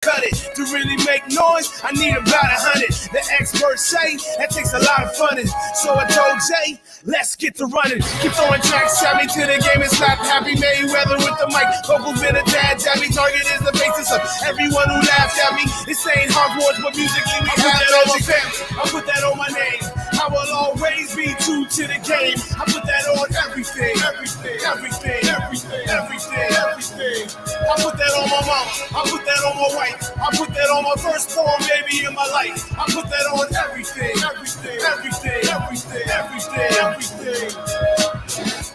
cut it. To really make noise, I need about 100. The experts say that takes a lot of funning. So I told Jay, let's get to running. Keep throwing tracks at me to the game and slap Happy Mayweather with the mic. Vocals been a tad jabby. Target is the basis of everyone who laughed at me. This ain't Hogwarts, but musically we have that on my family. I put that on my name. I will always be true to the game. I put that on everything. Everything. I put that on my mama. I put that on my wife. I put that on my firstborn baby in my life. I put that on everything.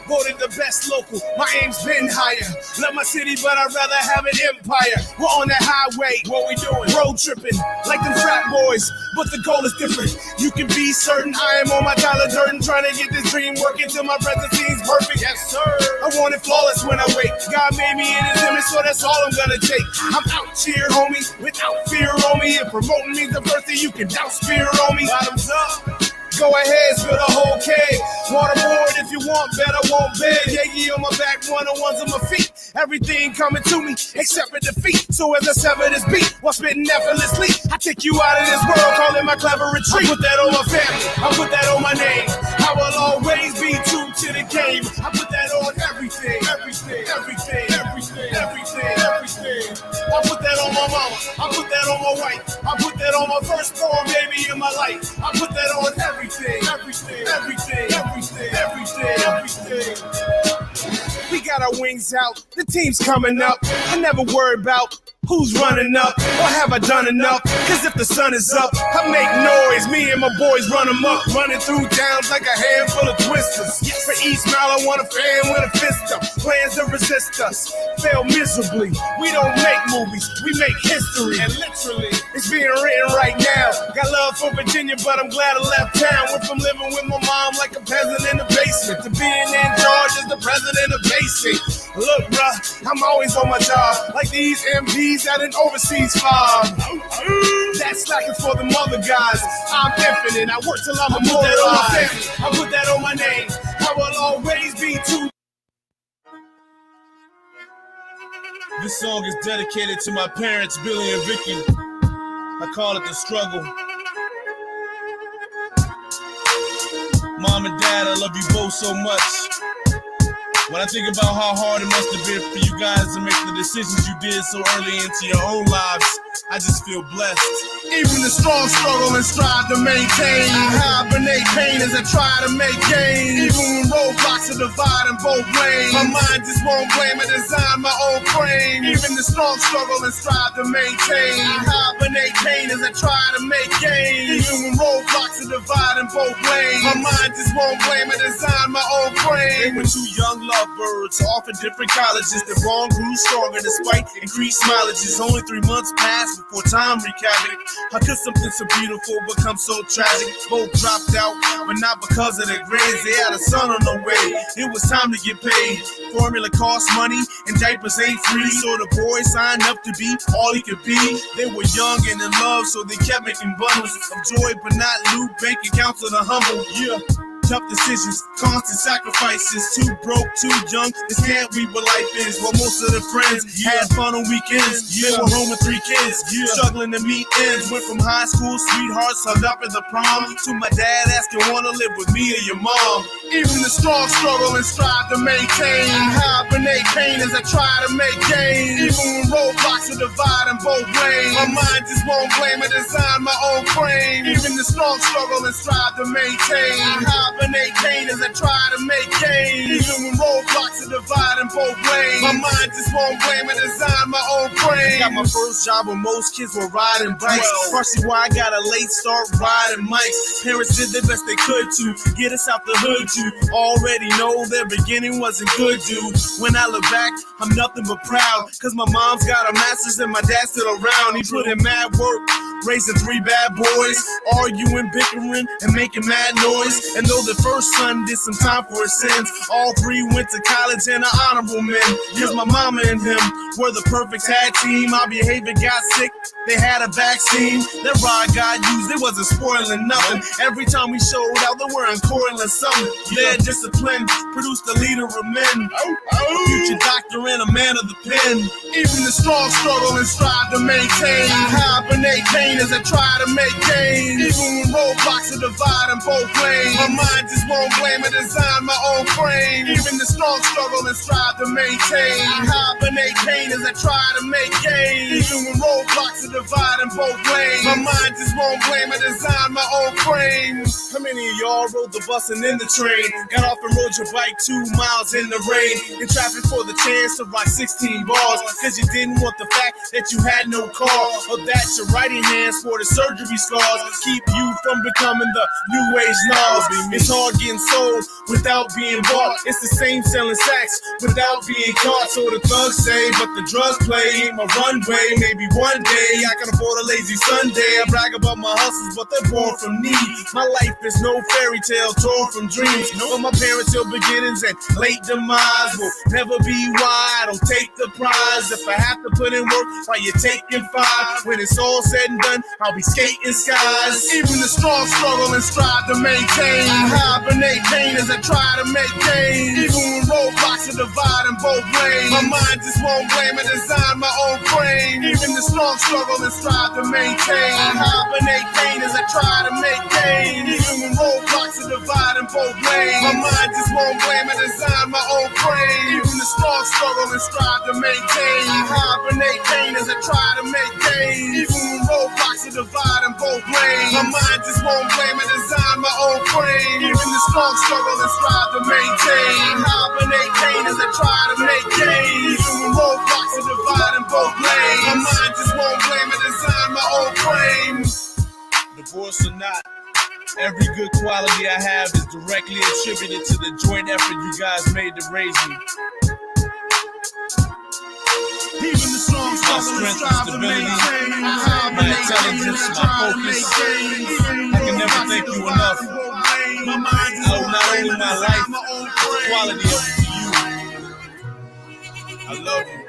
Voted the best local, my aim's been higher. Love my city, but I'd rather have an empire. We're on that highway, what we doing? Road tripping, like them frat boys, but the goal is different. You can be certain I am on my dollar dirt and trying to get this dream working till my present seems perfect. Yes, sir. I want it flawless when I wake. God made me in his image, so that's all I'm gonna take. I'm out here, homie, without fear on me. If promoting means the first thing you can doubt spear on me. Bottoms up. Go ahead, spill the whole keg. Waterboard if you want, better won't beg. Yagi on my back, one-on-ones on my feet. Everything coming to me, except for defeat. So as I sever this beat, while spitting effortlessly, I take you out of this world, call it my clever retreat. I put that on my family, I put that on my name. I will always be true to the game. I put that on everything. I put that on my mama, I put that on my wife. I put that on my firstborn baby in my life. I put that on everything. We got our wings out, the team's coming up. I never worry about who's running up, or have I done enough? Cause if the sun is up, I make noise. Me and my boys run them up, running through towns like a handful of twisters. For each mile I want a fan with a fist up. Plans to resist us, fail miserably. We don't make movies, we make history. And literally, it's being written right now. Got love for Virginia, but I'm glad I left town. Went from living with my mom like a peasant in the basement to being in charge as the president of basic. Look, bruh, I'm always on my job, like these MPs at an overseas farm. That's slacking for the mother guys. I'm infinite, I work till I'm immortalized. I put that on my name, I will always be true. This song is dedicated to my parents, Billy and Vicky. I call it The Struggle. Mom and Dad, I love you both so much. When I think about how hard it must have been for you guys to make the decisions you did so early into your own lives, I just feel blessed. Even the strong struggle and strive to maintain. I hibernate pain as I try to make gains. Even when roadblocks are dividing both lanes, my mind just won't blame and design my own frame. Even the strong struggle and strive to maintain. I hibernate pain as I try to make gains. Even when roadblocks are dividing both lanes, my mind just won't blame and design my own frame. They were two young lovebirds, off in different colleges. The bond grew stronger despite increased mileages. Only 3 months passed before time wreaked havoc. How could something so beautiful become so tragic? Both dropped out, but not because of their grades. They had a son on the way. It was time to get paid. Formula costs money, and diapers ain't free. So the boy signed up to be all he could be. They were young and in love, so they kept making bundles of joy, but not loot bank accounts of the humble. Yeah. Tough decisions, constant sacrifices. Too broke, too young, this can't be what life is. While most of the friends had fun on weekends, they were home with 3 kids, struggling to meet ends. Went from high school sweethearts hugged up at the prom to my dad asking, wanna live with me or your mom? Even the strong struggle and strive to maintain. I hibernate pain as I try to make gains. Even when roadblocks are dividing both lanes, my mind just won't blame and design my own frame. Even the strong struggle and strive to maintain. Hibernate pain as I try to make gains. Even when roadblocks are dividing both lanes, my mind just won't blame and design my own frame. Got my first job when most kids were riding bikes. Partially why I got a late start riding mics. Parents did the best they could to get us out the hood. You already know their beginning wasn't good, dude. When I look back, I'm nothing but proud, cause my mom's got a master's and my dad's still around. He put in mad work raising 3 bad boys, arguing, bickering, and making mad noise. And though the first son did some time for his sins, all 3 went to college and are honorable men. Cause my mama and him were the perfect tag team. My behavior got sick, they had a vaccine. That rod got used, it wasn't spoiling nothing. Every time we showed out, they were uncoiling something. Their discipline produced a leader of men, a future doctor and a man of the pen. Even the strong struggle and strive to maintain. Hibernate pain as I try to make gains. Even when roadblocks are dividing both lanes, my mind just won't blame and design my own frame. Even the strong struggle and strive to maintain. Hibernate pain as I try to make gains. Even when roadblocks are dividing both lanes, my mind just won't blame and design my own frame. How many of y'all rode the bus and in the train? Got off and rode your bike 2 miles in the rain, in traffic for the chance to rock 16 bars, cause you didn't want the fact that you had no car, or that your writing hand sported surgery scars, keep you from becoming the new age Nas. It's hard getting sold without being bought. It's the same selling sacks without being caught. So the thugs say, but the drugs play ain't my runway. Maybe one day I can afford a lazy Sunday. I brag about my hustles, but they're born from need. My life is no fairy tale torn from dreams. But my parents' ill beginnings and late demise will never be why I don't take the prize. If I have to put in work while you're taking 5, when it's all said and done, I'll be skating skies. Even the strong struggle and strive to maintain. Hibernate pain as I try to make gains. Even when roadblocks are dividing both lanes, my mind just won't blame and design my own frame. Even the strong struggle and strive to maintain. Hibernate pain as I try to make gains. Even when roadblocks are dividing both lanes, my mind just won't blame and design my own frame. Even the strong struggle and strive to maintain. Hibernate pain as I try to make gains. Even when roadblocks are dividing both lanes, my mind just won't blame and design my own frame. Even the strong struggle and strive to maintain. Hibernate pain as I try to make gains. Even when roadblocks are dividing both lanes, my mind just won't blame and design my own frame. Divorce or not, every good quality I have is directly attributed to the joint effort you guys made to raise me. Even the strong struggle and strive to maintain. My intelligence, my focus, I can never thank you enough. I owe not only my life, the quality of it to you. I love you.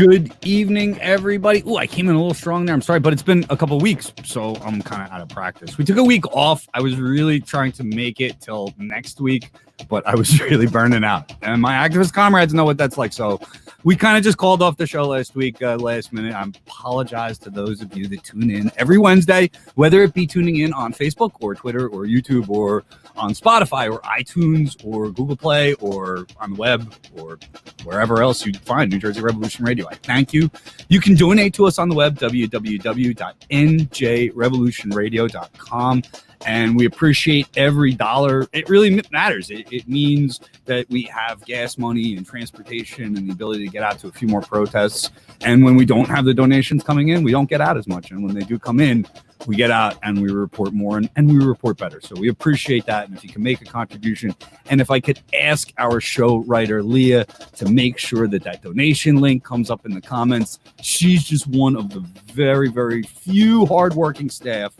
Good evening, everybody. Oh, I came in a little strong there. I'm sorry, but it's been a couple weeks, so I'm kind of out of practice. We took a week off. I was really trying to make it till next week, but I was really burning out. And my activist comrades know what that's like, so we kind of just called off the show last week, last minute. I apologize to those of you that tune in every Wednesday, whether it be tuning in on Facebook or Twitter or YouTube or on Spotify or iTunes or Google Play or on the web or wherever else you find New Jersey Revolution Radio. I thank you. You can donate to us on the web, www.njrevolutionradio.com. and we appreciate every dollar. It really matters. It means that we have gas money and transportation and the ability to get out to a few more protests. And when we don't have the donations coming in, we don't get out as much. And when they do come in, we get out and we report more and we report better. So we appreciate that. And if you can make a contribution, and if I could ask our show writer, Leah, to make sure that that donation link comes up in the comments. She's just one of the very, very few hardworking staff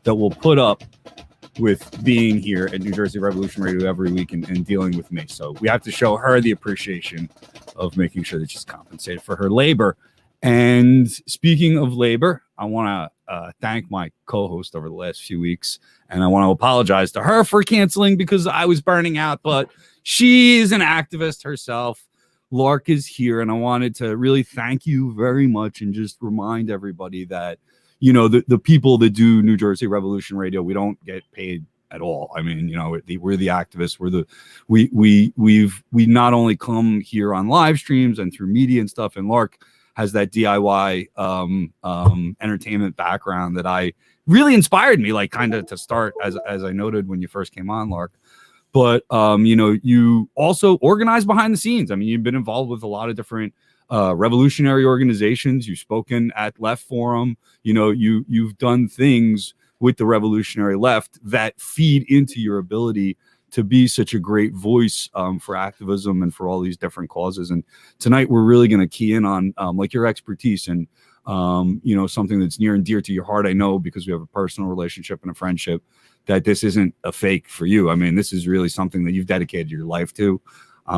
that will put up with being here at New Jersey Revolution Radio every week and dealing with me. So we have to show her the appreciation of making sure that she's compensated for her labor. And speaking of labor, I want to thank my co-host over the last few weeks, and I want to apologize to her for canceling because I was burning out, but she is an activist herself. Lark is here, and I wanted to really thank you very much and just remind everybody that, you know, the people that do New Jersey Revolution Radio, we don't get paid at all. I mean, you know, we're the activists. We not only come here on live streams and through media and stuff, and Lark has that DIY entertainment background that I really inspired me, like kind of to start, as I noted when you first came on, Lark. But you know, you also organize behind the scenes. I mean, you've been involved with a lot of different revolutionary organizations. You've spoken at Left Forum. You know, you've done things with the revolutionary left that feed into your ability to be such a great voice for activism and for all these different causes. And tonight we're really going to key in on like your expertise and you know, something that's near and dear to your heart. I know because we have a personal relationship and a friendship, that this isn't a fake for you. I mean, this is really something that you've dedicated your life to.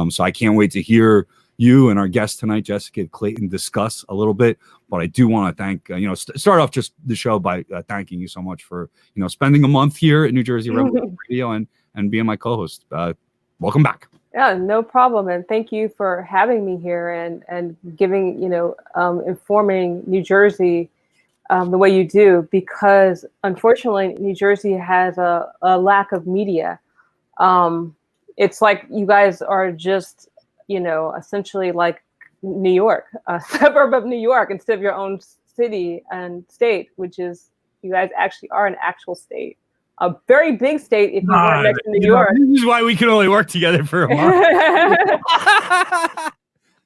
So I can't wait to hear you and our guest tonight, Jessica Clayton, discuss a little bit. But I do want to thank, you know, start off just the show by thanking you so much for, you know, spending a month here at New Jersey Revolution Radio and being my co-host. Welcome back. Yeah, no problem. And thank you for having me here and giving, you know, informing New Jersey the way you do, because unfortunately, New Jersey has a lack of media. It's like you guys are just, you know, essentially like New York, a suburb of New York instead of your own city and state, which is, you guys actually are an actual state. A very big state if you weren't next to New York. This is why we can only work together for a month.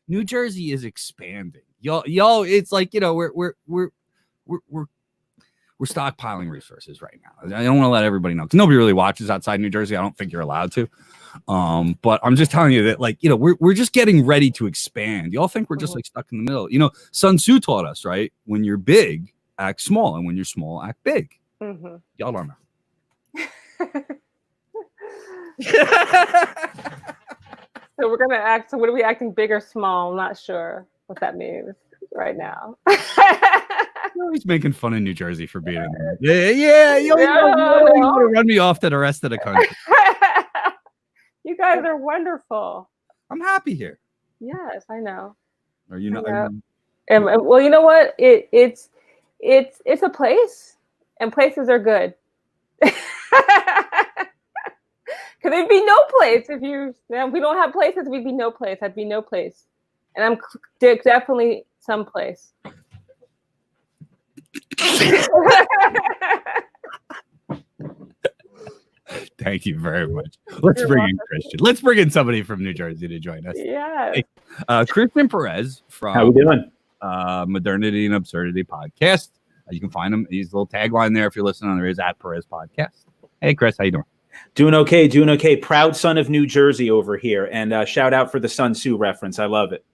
New Jersey is expanding. Y'all, it's like, you know, we're stockpiling resources right now. I don't want to let everybody know because nobody really watches outside New Jersey. I don't think you're allowed to. But I'm just telling you that, like, you know, we're just getting ready to expand. Y'all think we're just like stuck in the middle. You know, Sun Tzu taught us, right? When you're big, act small, and when you're small, act big. Mm-hmm. Y'all don't know. So we're gonna act. So what are we acting, big or small? I'm not sure what that means right now. You're always making fun of New Jersey for being yeah. You want to run me off to the rest of the country. You guys are wonderful. I'm happy here. Yes, I know. Are you not? And well, you know what? It's a place, and places are good. Because there'd be no place if we don't have places. We'd be no place. I'd be no place, and I'm definitely someplace. Thank you very much. Let's bring in Christian. Let's bring in somebody from New Jersey to join us. Yeah. Christian Perez from How we doing? Modernity and Absurdity podcast. You can find him. He's a little tagline there if you're listening on there is at Perez Podcast. Hey, Chris, how you doing? Doing okay. Proud son of New Jersey over here. And shout out for the Sun Tzu reference. I love it.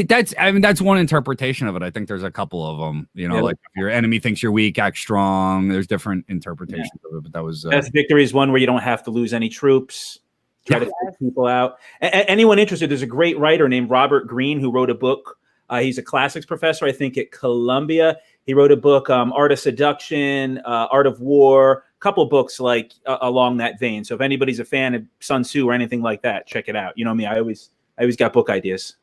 That's one interpretation of it. I think there's a couple of them. You know, like if your enemy thinks you're weak, act strong. There's different interpretations of it. But that was best victory is one where you don't have to lose any troops. Try to take people out. Anyone interested? There's a great writer named Robert Greene who wrote a book. He's a classics professor, I think, at Columbia. He wrote a book, Art of Seduction, Art of War, a couple books like along that vein. So if anybody's a fan of Sun Tzu or anything like that, check it out. You know me, I always got book ideas.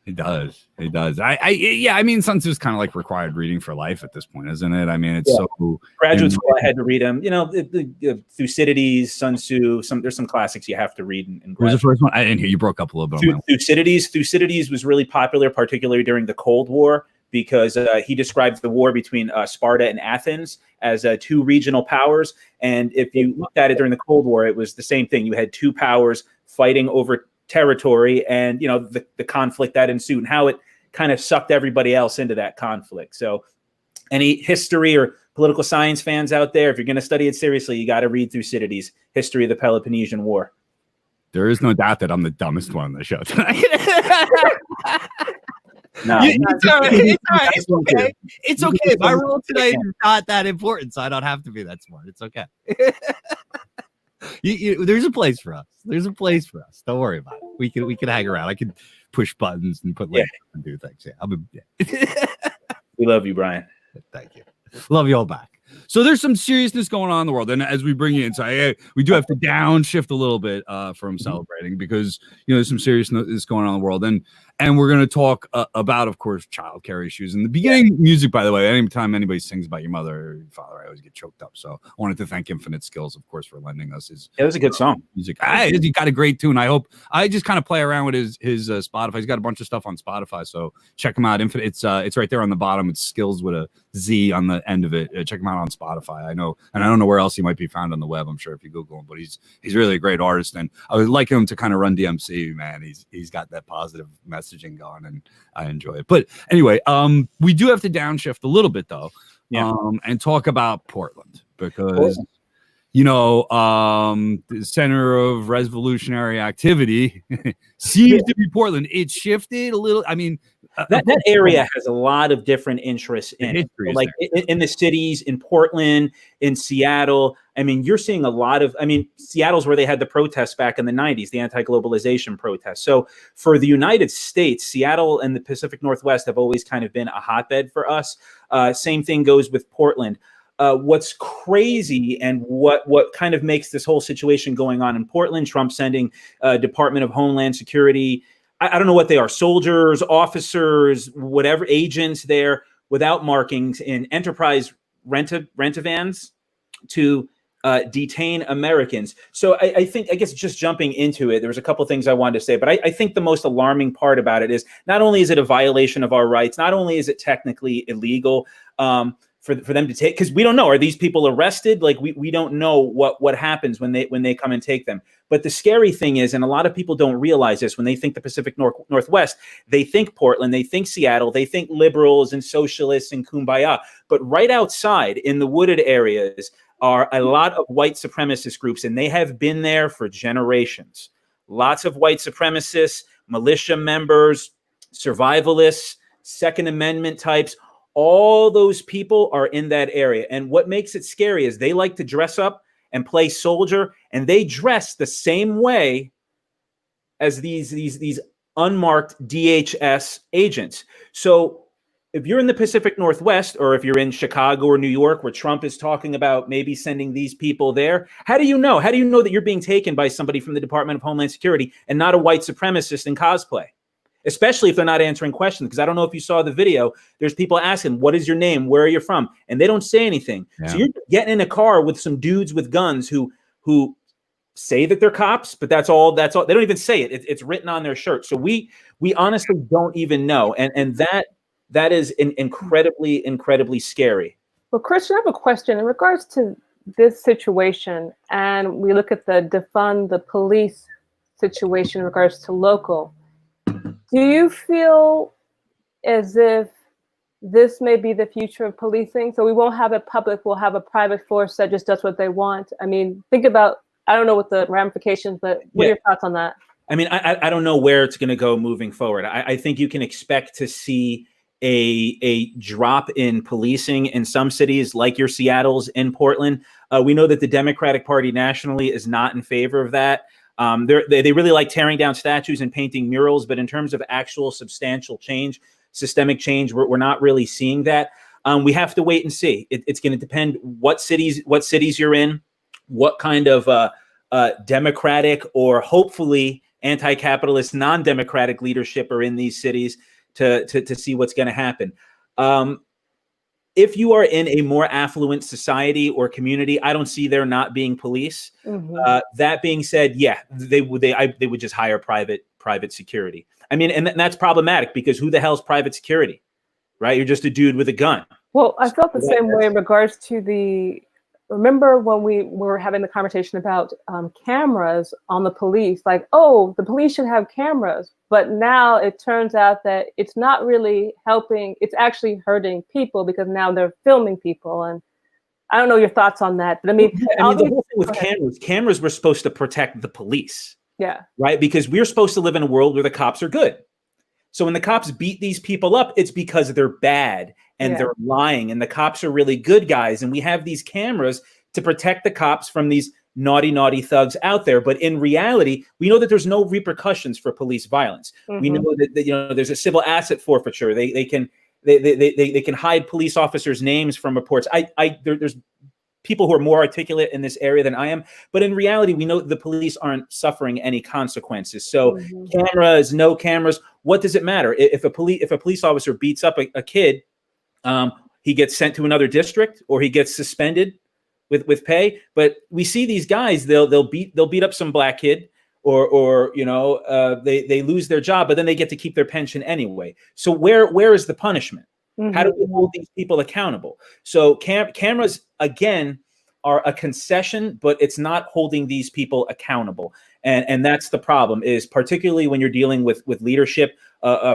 It does. I mean, Sun Tzu is kind of like required reading for life at this point, isn't it? I mean, it's so graduate school. I had to read them. You know, Thucydides, Sun Tzu. There's some classics you have to read. What was the first one? I didn't hear. You broke up a little bit. Thucydides was really popular, particularly during the Cold War. because he described the war between Sparta and Athens as two regional powers. And if you looked at it during the Cold War, it was the same thing. You had two powers fighting over territory, and the conflict that ensued and how it kind of sucked everybody else into that conflict. So any history or political science fans out there, if you're going to study it seriously, you got to read Thucydides' History of the Peloponnesian War. There is no doubt that I'm the dumbest one on the show tonight. No, it's all right. It's okay. It's okay. My role tonight is not that important, so I don't have to be that smart. It's okay. There's a place for us. There's a place for us. Don't worry about it. We can hang around. I can push buttons and put labels and do things. We love you, Brian. Thank you. Love you all back. So there's some seriousness going on in the world, and as we bring you inside, we do have to downshift a little bit from celebrating, because there's some seriousness going on in the world, and we're going to talk about, of course, childcare issues. In the beginning, music, by the way, anytime anybody sings about your mother or your father, I always get choked up. So I wanted to thank Infinite Skills, of course, for lending us his. It was a good song. Music. He got a great tune. I just kind of play around with his Spotify. He's got a bunch of stuff on Spotify, so check him out. Infinite. It's right there on the bottom. It's Skills with a Z on the end of it. Check him out on Spotify. I know, and I don't know where else he might be found on the web. I'm sure if you Google him, but he's really a great artist, and I would like him to kind of run DMC. Man, he's got that positive messaging going, and I enjoy it. But anyway, we do have to downshift a little bit though, and talk about Portland, because the center of revolutionary activity seems to be Portland. It's shifted a little. I mean, that area has a lot of different interests in it. Like in the cities, in Portland, in Seattle. I mean, you're seeing a lot of, Seattle's where they had the protests back in the 90s, the anti-globalization protests. So for the United States, Seattle and the Pacific Northwest have always kind of been a hotbed for us. Same thing goes with Portland. What's crazy and what kind of makes this whole situation going on in Portland, Trump sending Department of Homeland Security, I don't know what they are, soldiers, officers, whatever, agents there without markings in enterprise rent-a-vans to detain Americans. So I guess just jumping into it, there was a couple things I wanted to say, but I think the most alarming part about it is not only is it a violation of our rights, not only is it technically illegal, for them to take, because we don't know, are these people arrested? Like we don't know what happens when they come and take them. But the scary thing is, and a lot of people don't realize this, when they think the Pacific Northwest, they think Portland, they think Seattle, they think liberals and socialists and kumbaya. But right outside in the wooded areas are a lot of white supremacist groups, and they have been there for generations. Lots of white supremacists, militia members, survivalists, Second Amendment types. All those people are in that area. And what makes it scary is they like to dress up and play soldier, and they dress the same way as these unmarked DHS agents. So if you're in the Pacific Northwest, or if you're in Chicago or New York, where Trump is talking about maybe sending these people there, how do you know? How do you know that you're being taken by somebody from the Department of Homeland Security and not a white supremacist in cosplay? Especially if they're not answering questions, because I don't know if you saw the video. There's people asking, what is your name? Where are you from? And they don't say anything. Yeah. So you're getting in a car with some dudes with guns who say that they're cops, but that's all. They don't even say it. It's written on their shirt. So we honestly don't even know. And that is incredibly scary. Well, Chris, I have a question in regards to this situation, and we look at the defund the police situation in regards to local. Do you feel as if this may be the future of policing? So we won't have it public, we'll have a private force that just does what they want. I mean, think about, I don't know what the ramifications, but what are your thoughts on that? I mean, I don't know where it's going to go moving forward. I think you can expect to see a drop in policing in some cities like your Seattle's and Portland. We know that the Democratic Party nationally is not in favor of that. They really like tearing down statues and painting murals, but in terms of actual substantial change, systemic change, we're not really seeing that. We have to wait and see. It's going to depend what cities you're in, what kind of democratic or hopefully anti-capitalist, non-democratic leadership are in these cities to see what's going to happen. If you are in a more affluent society or community, I don't see there not being police. Mm-hmm. That being said, yeah, they would just hire private security. I mean, and that's problematic because who the hell's private security? right? You're just a dude with a gun. Well, I felt the same way in regards to remember when we were having the conversation about cameras on the police, like, oh, the police should have cameras. But now it turns out that it's not really helping. It's actually hurting people because now they're filming people. And I don't know your thoughts on that. But I mean the whole thing with cameras were supposed to protect the police. Yeah. Right. Because we're supposed to live in a world where the cops are good. So when the cops beat these people up, it's because they're bad and they're lying, and the cops are really good guys. And we have these cameras to protect the cops from these naughty thugs out there. But in reality, we know that there's no repercussions for police violence. Mm-hmm. We know that there's a civil asset forfeiture. They can hide police officers' names from reports. There's people who are more articulate in this area than I am, but in reality, we know the police aren't suffering any consequences. So cameras, no cameras, what does it matter? If a police officer beats up a kid, he gets sent to another district or he gets suspended with pay. But we see these guys, they'll beat up some black kid or they lose their job, but then they get to keep their pension anyway. So where is the punishment? Mm-hmm. How do we hold these people accountable? So cameras, again, are a concession, but it's not holding these people accountable. And that's the problem, is particularly when you're dealing with leadership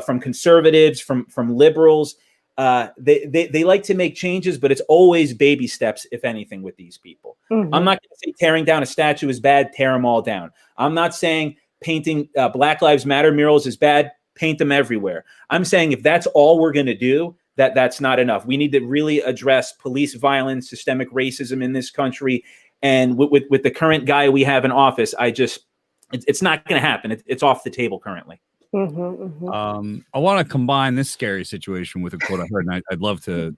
from conservatives, from liberals. They like to make changes, but it's always baby steps, if anything, with these people. Mm-hmm. I'm not going to say tearing down a statue is bad, tear them all down. I'm not saying painting Black Lives Matter murals is bad, paint them everywhere. I'm saying if that's all we're going to do, that's not enough. We need to really address police violence, systemic racism in this country. And with the current guy we have in office, it's not going to happen. It's off the table currently. Mm-hmm, mm-hmm. I want to combine this scary situation with a quote I heard, and I'd love to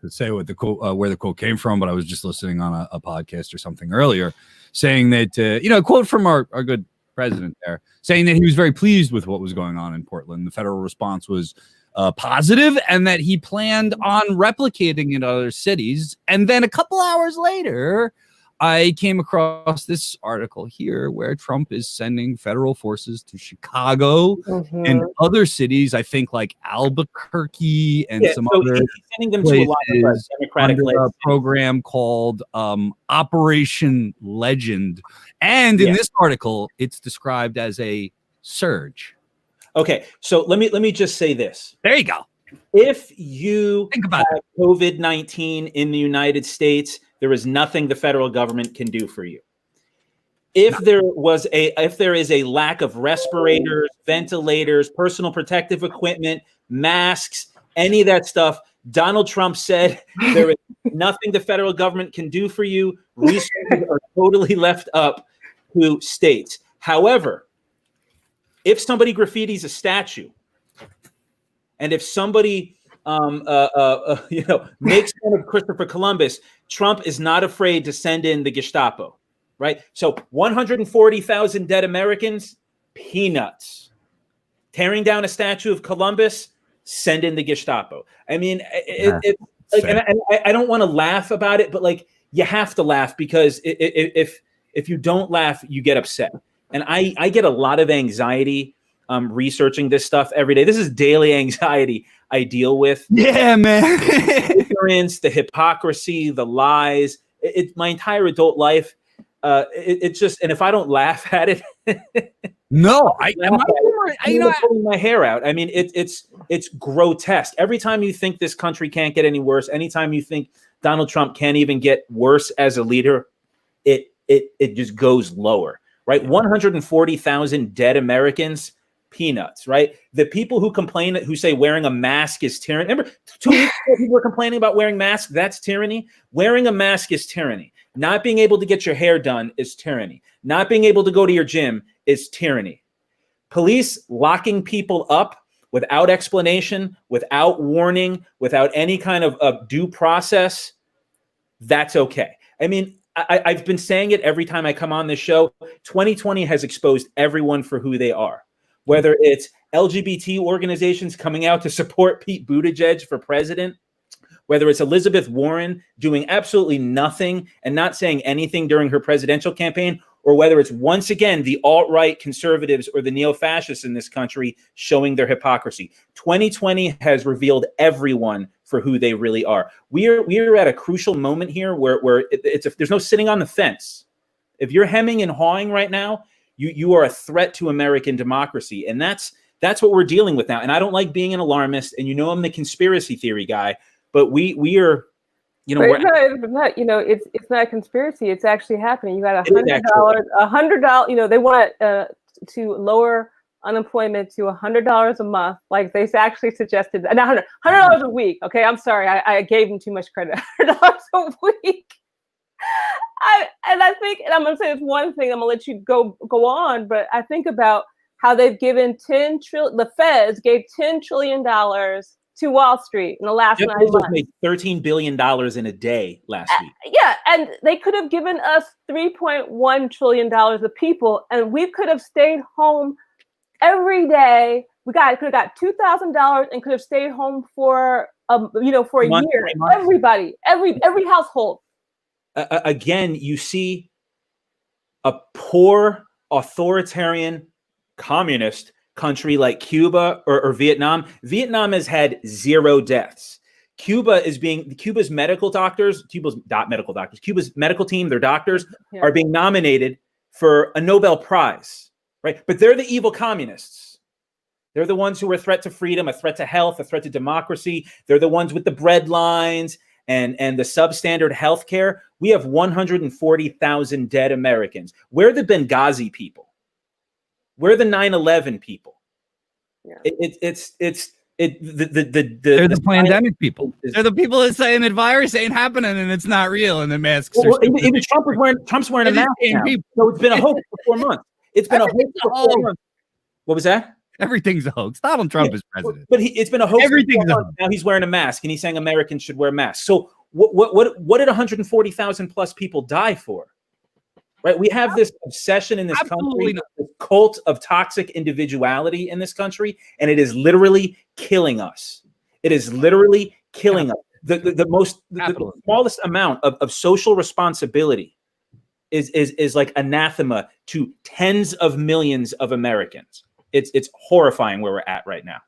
say what the quote, where the quote came from, but I was just listening on a podcast or something earlier, saying that a quote from our good president there, saying that he was very pleased with what was going on in Portland. The federal response was positive, and that he planned on replicating it in other cities. And then a couple hours later, I came across this article here where Trump is sending federal forces to Chicago and other cities, I think like Albuquerque and some other he's sending them to a lot of Democratic under a program called Operation Legend. And in this article, it's described as a surge. Okay, so let me just say this. There you go. If you think about COVID-19 in the United States, there is nothing the federal government can do for you. If there is a lack of respirators, ventilators, personal protective equipment, masks, any of that stuff, Donald Trump said there is nothing the federal government can do for you. Resources are totally left up to states. However, if somebody graffitis a statue, and if somebody makes fun of Christopher Columbus, Trump is not afraid to send in the Gestapo, right? So 140,000 dead Americans, peanuts. Tearing down a statue of Columbus, send in the Gestapo. I mean, I don't want to laugh about it, but like you have to laugh, because if you don't laugh, you get upset. And I get a lot of anxiety researching this stuff every day. This is daily anxiety I deal with. Yeah, man. The ignorance, the hypocrisy, the lies. It's my entire adult life. It's just, and if I don't laugh at it, no, I'm pulling my hair out. I mean, it's grotesque. Every time you think this country can't get any worse, anytime you think Donald Trump can't even get worse as a leader, it just goes lower. Right, 140,000 dead Americans, peanuts. Right, the people who complain, who say wearing a mask is tyranny. Remember, 2 weeks ago, people were complaining about wearing masks. That's tyranny. Wearing a mask is tyranny. Not being able to get your hair done is tyranny. Not being able to go to your gym is tyranny. Police locking people up without explanation, without warning, without any kind of due process, that's okay. I mean, I've been saying it every time I come on this show. 2020 has exposed everyone for who they are, whether it's LGBT organizations coming out to support Pete Buttigieg for president, whether it's Elizabeth Warren doing absolutely nothing and not saying anything during her presidential campaign, or whether it's once again the alt-right conservatives or the neo-fascists in this country showing their hypocrisy. 2020 has revealed everyone for who they really are. We are at a crucial moment here where there's no sitting on the fence. If you're hemming and hawing right now, you are a threat to American democracy, and that's what we're dealing with now. And I don't like being an alarmist, and I'm the conspiracy theory guy, but we are. It's not a conspiracy. It's actually happening. You got $100. They want to lower unemployment to $100 a month. Like they actually suggested, $100 a week. Okay, I'm sorry, I gave them too much credit. $100 a week. I think, and I'm gonna say this one thing. I'm gonna let you go on, but I think about how they've given $10 trillion. The Feds gave $10 trillion to Wall Street in the last 9 months. Made $13 billion in a day last week. Yeah, and they could have given us $3.1 trillion of people, and we could have stayed home every day. Could have got $2,000 and could have stayed home for a year. Everybody, every household. Again, you see a poor, authoritarian, communist country like Cuba or Vietnam. Vietnam has had 0 deaths. Cuba's medical team, their doctors are being nominated for a Nobel Prize, right? But they're the evil communists. They're the ones who are a threat to freedom, a threat to health, a threat to democracy. They're the ones with the bread lines and the substandard health care. We have 140,000 dead Americans. We're the Benghazi people. We're the 9/11 people. Yeah. They're the pandemic people. They're the people that saying that virus ain't happening and it's not real and the masks are. Even Trump's wearing a mask now. So it's been a hoax for 4 months. It's been a hoax for 4 months. What was that? Everything's a hoax. Donald Trump is president. But it's been a hoax. Everything's a hoax. Now he's wearing a mask and he's saying Americans should wear masks. So what did 140,000 plus people die for? Right? We have this obsession in this country, this cult of toxic individuality in this country, and it is literally killing us. It is literally killing us. The smallest amount of social responsibility is like anathema to tens of millions of Americans. It's horrifying where we're at right now.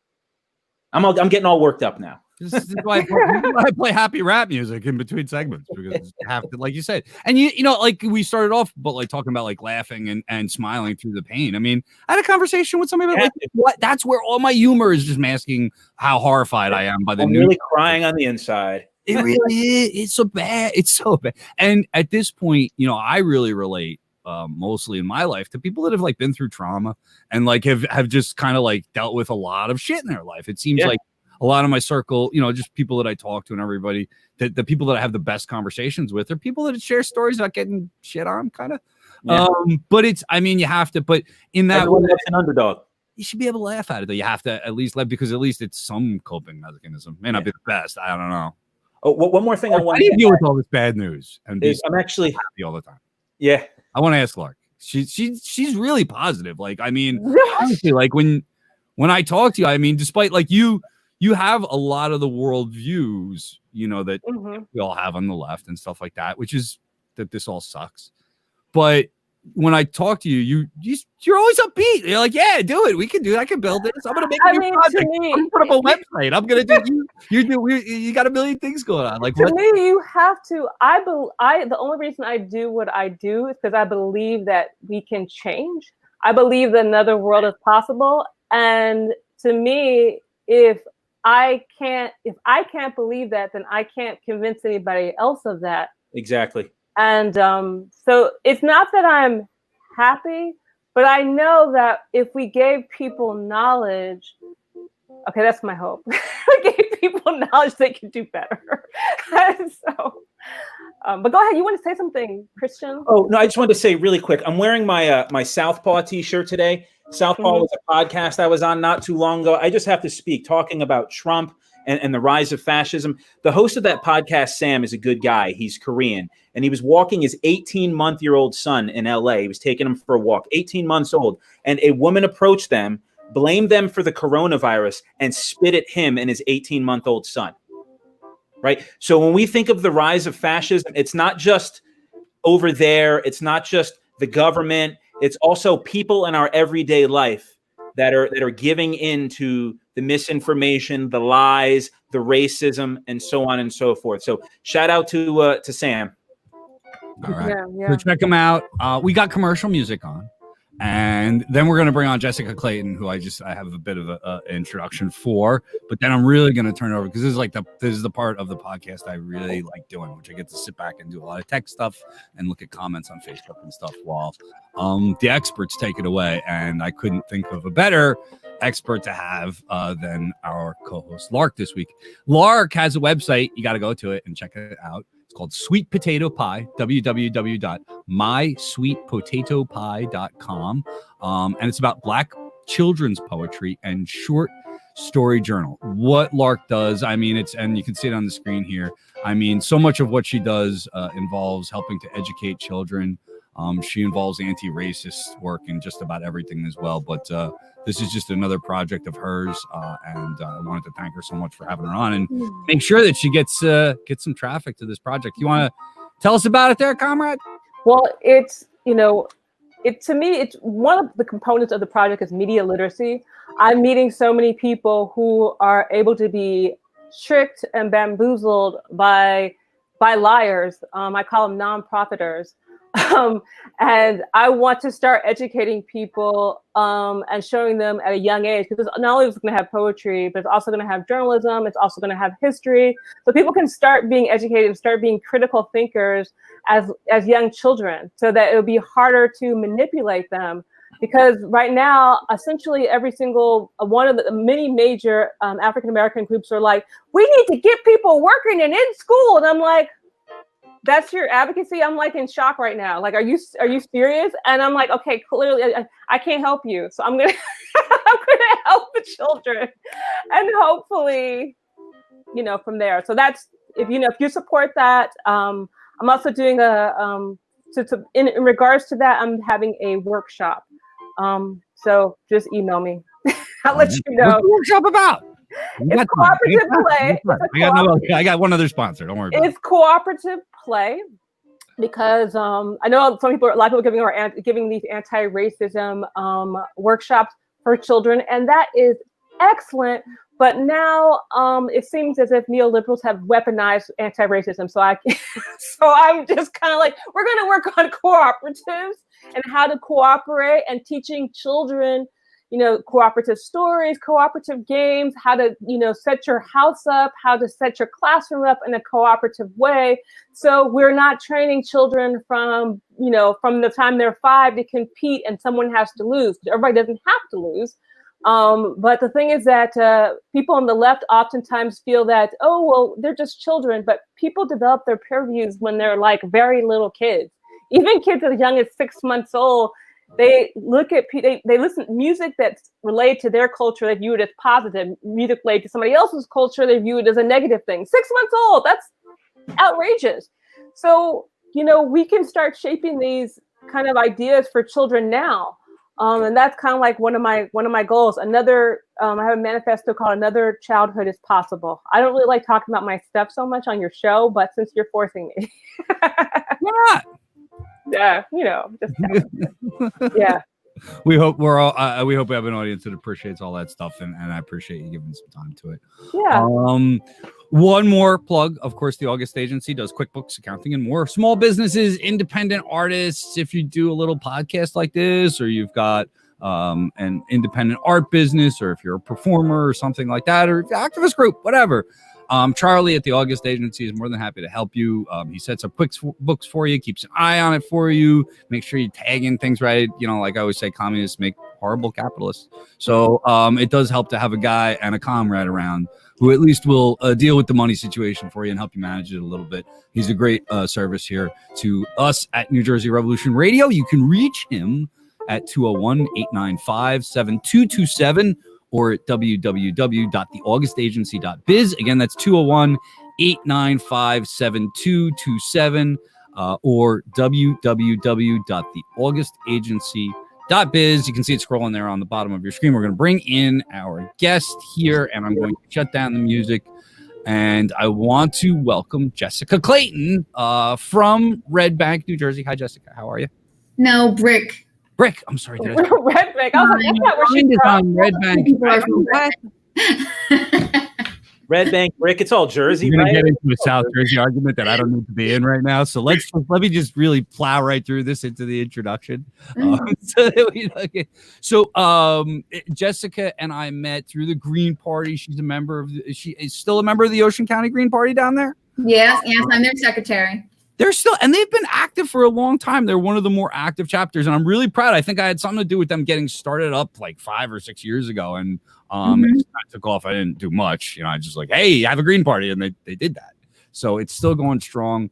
I'm getting all worked up now. This is why I play happy rap music in between segments, because you have to, like you said, and like we started off, but like talking about like laughing and smiling through the pain. I mean, I had a conversation with somebody about what that's where all my humor is, just masking how horrified I am by the news. Really crying on the inside. It really is. It's so bad. It's so bad. And at this point, I really relate mostly in my life to people that have like been through trauma and like have just kind of like dealt with a lot of shit in their life. It seems like a lot of my circle, just people that I talk to and everybody, the people that I have the best conversations with are people that share stories about getting shit on, kind of. Yeah. But you have to, but in that way, that's an underdog. You should be able to laugh at it, though. You have to at least laugh, because at least it's some coping mechanism. May not be the best. I don't know. Oh, one more thing I want to deal with all this bad news, and I'm actually happy all the time. Yeah. I want to ask Lark. She's really positive. Like, honestly, like when I talk to you, despite like you have a lot of the world views, that we all have on the left and stuff like that, which is that this all sucks. But when I talk to you're always upbeat. You're like, yeah, do it. We can do it. I can build this. I'm gonna make a new project. I'm gonna put up a website. I'm gonna do. You got a million things going on. Like, to me, you have to. The only reason I do what I do is because I believe that we can change. I believe that another world is possible. And to me, if I can't believe that, then I can't convince anybody else of that. Exactly. And so it's not that I'm happy, but I know that if we gave people knowledge, okay, that's my hope. We gave people knowledge, they can do better. So, but go ahead. You want to say something, Christian? Oh, no, I just wanted to say really quick. I'm wearing my my Southpaw t-shirt today. Southpaw was a podcast I was on not too long ago. I just have to speak, talking about Trump and the rise of fascism. The host of that podcast, Sam, is a good guy. He's Korean, and he was walking his 18-month-old son in LA. He was taking him for a walk, 18 months old, and a woman approached them, blamed them for the coronavirus, and spit at him and his 18-month-old son. Right? So when we think of the rise of fascism, it's not just over there. It's not just the government. It's also people in our everyday life that are giving into the misinformation, the lies, the racism, and so on and so forth. So shout out to Sam. All right. Yeah. So check them out. We got commercial music on. And then we're going to bring on Jessica Clayton, who I have a bit of an introduction for. But then I'm really going to turn it over because this is the part of the podcast I really like doing, which I get to sit back and do a lot of tech stuff and look at comments on Facebook and stuff while the experts take it away. And I couldn't think of a better expert to have than our co-host Lark this week. Lark has a website. You got to go to it and check it out. Called Sweet Potato Pie, www.mysweetpotatopie.com. And it's about Black children's poetry and short story journal. What Lark does, I mean, and you can see it on the screen here. I mean, so much of what she does involves helping to educate children. She involves anti-racist work in just about everything as well. But this is just another project of hers, and I wanted to thank her so much for having her on and make sure that she gets some traffic to this project. You want to tell us about it there, comrade? Well, it's, to me, it's one of the components of the project is media literacy. I'm meeting so many people who are able to be tricked and bamboozled by liars. I call them non-profiters. And I want to start educating people and showing them at a young age, because not only is it going to have poetry, but it's also going to have journalism. It's also going to have history. So people can start being educated and start being critical thinkers as young children, so that it would be harder to manipulate them. Because right now, essentially every single one of the many major African-American groups are like, we need to get people working and in school. And I'm like, that's your advocacy? I'm like in shock right now. Like, are you serious? And I'm like, okay, clearly I can't help you. So I'm gonna help the children, and hopefully, from there. So that's if you support that. I'm also doing in regards to that, I'm having a workshop. So just email me. I'll let you know. What's the workshop about? It's cooperative play. I got one other sponsor. Don't worry about it. It's cooperative play because I know a lot of people are giving these anti-racism workshops for children, and that is excellent. But now it seems as if neoliberals have weaponized anti-racism. So I'm just kind of like, we're going to work on cooperatives and how to cooperate and teaching children cooperative stories, cooperative games, how to, set your house up, how to set your classroom up in a cooperative way. So we're not training children from the time they're 5 to compete and someone has to lose. Everybody doesn't have to lose. But the thing is that people on the left oftentimes feel that, oh, well, they're just children, but people develop their peer views when they're like very little kids. Even kids as young as 6 months old, they look at they listen to music that's related to their culture. They view it as positive. Music related to somebody else's culture, they view it as a negative thing. 6 months old, that's outrageous. So we can start shaping these kind of ideas for children now, and that's kind of like one of my goals. Another, I have a manifesto called "Another Childhood is Possible." I don't really like talking about my stuff so much on your show, but since you're forcing me, yeah. Yeah, just yeah. We hope we have an audience that appreciates all that stuff, and I appreciate you giving some time to it. Yeah. One more plug, of course, the August Agency does QuickBooks, accounting, and more. Small businesses, independent artists. If you do a little podcast like this, or you've got an independent art business, or if you're a performer or something like that, or activist group, whatever. Charlie at the August Agency is more than happy to help you. He sets up books for you, keeps an eye on it for you. Make sure you tag in things right. Like I always say, communists make horrible capitalists. So it does help to have a guy and a comrade around who at least will deal with the money situation for you and help you manage it a little bit. He's a great service here to us at New Jersey Revolution Radio. You can reach him at 201-895-7227. or at www.theaugustagency.biz. Again, that's 201-895-7227 or www.theaugustagency.biz. You can see it scrolling there on the bottom of your screen. We're going to bring in our guest here, and I'm going to shut down the music. And I want to welcome Jessica Clayton from Red Bank, New Jersey. Hi, Jessica. How are you? No, brick. Brick. I'm sorry. Did I? Red Bank. I was like, that's not where she's Mine is from. on Red Bank. People are from What? Red Bank brick. It's all Jersey, We're gonna right? get into a South Jersey argument that I don't need to be in right now. So let me just really plow right through this into the introduction. Jessica and I met through the Green Party. She's a member of. She is still a member of the Ocean County Green Party down there. Yes, I'm their secretary. They're still, and they've been active for a long time. They're one of the more active chapters, and I'm really proud. I think I had something to do with them getting started up like 5 or 6 years ago, and it took off. I didn't do much, I just like, hey, I have a Green Party, and they did that. So it's still going strong.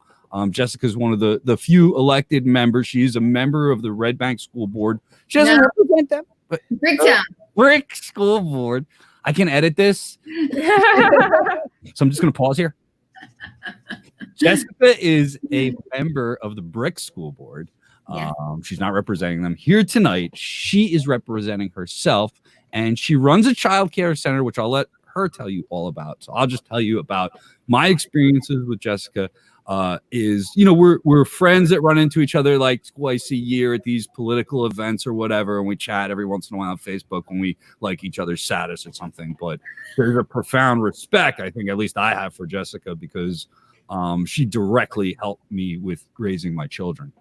Jessica's one of the few elected members. She's a member of the Red Bank School Board. She doesn't represent them, but Bricktown. Brick School Board. I can edit this, so I'm just going to pause here. Jessica is a member of the Brick School Board. She's not representing them here tonight. She is representing herself, and she runs a childcare center, which I'll let her tell you all about. So I'll just tell you about my experiences with Jessica. We're friends that run into each other like twice a year at these political events or whatever, and we chat every once in a while on Facebook when we like each other's status or something. But there's a profound respect, I think, at least I have, for Jessica, because she directly helped me with raising my children.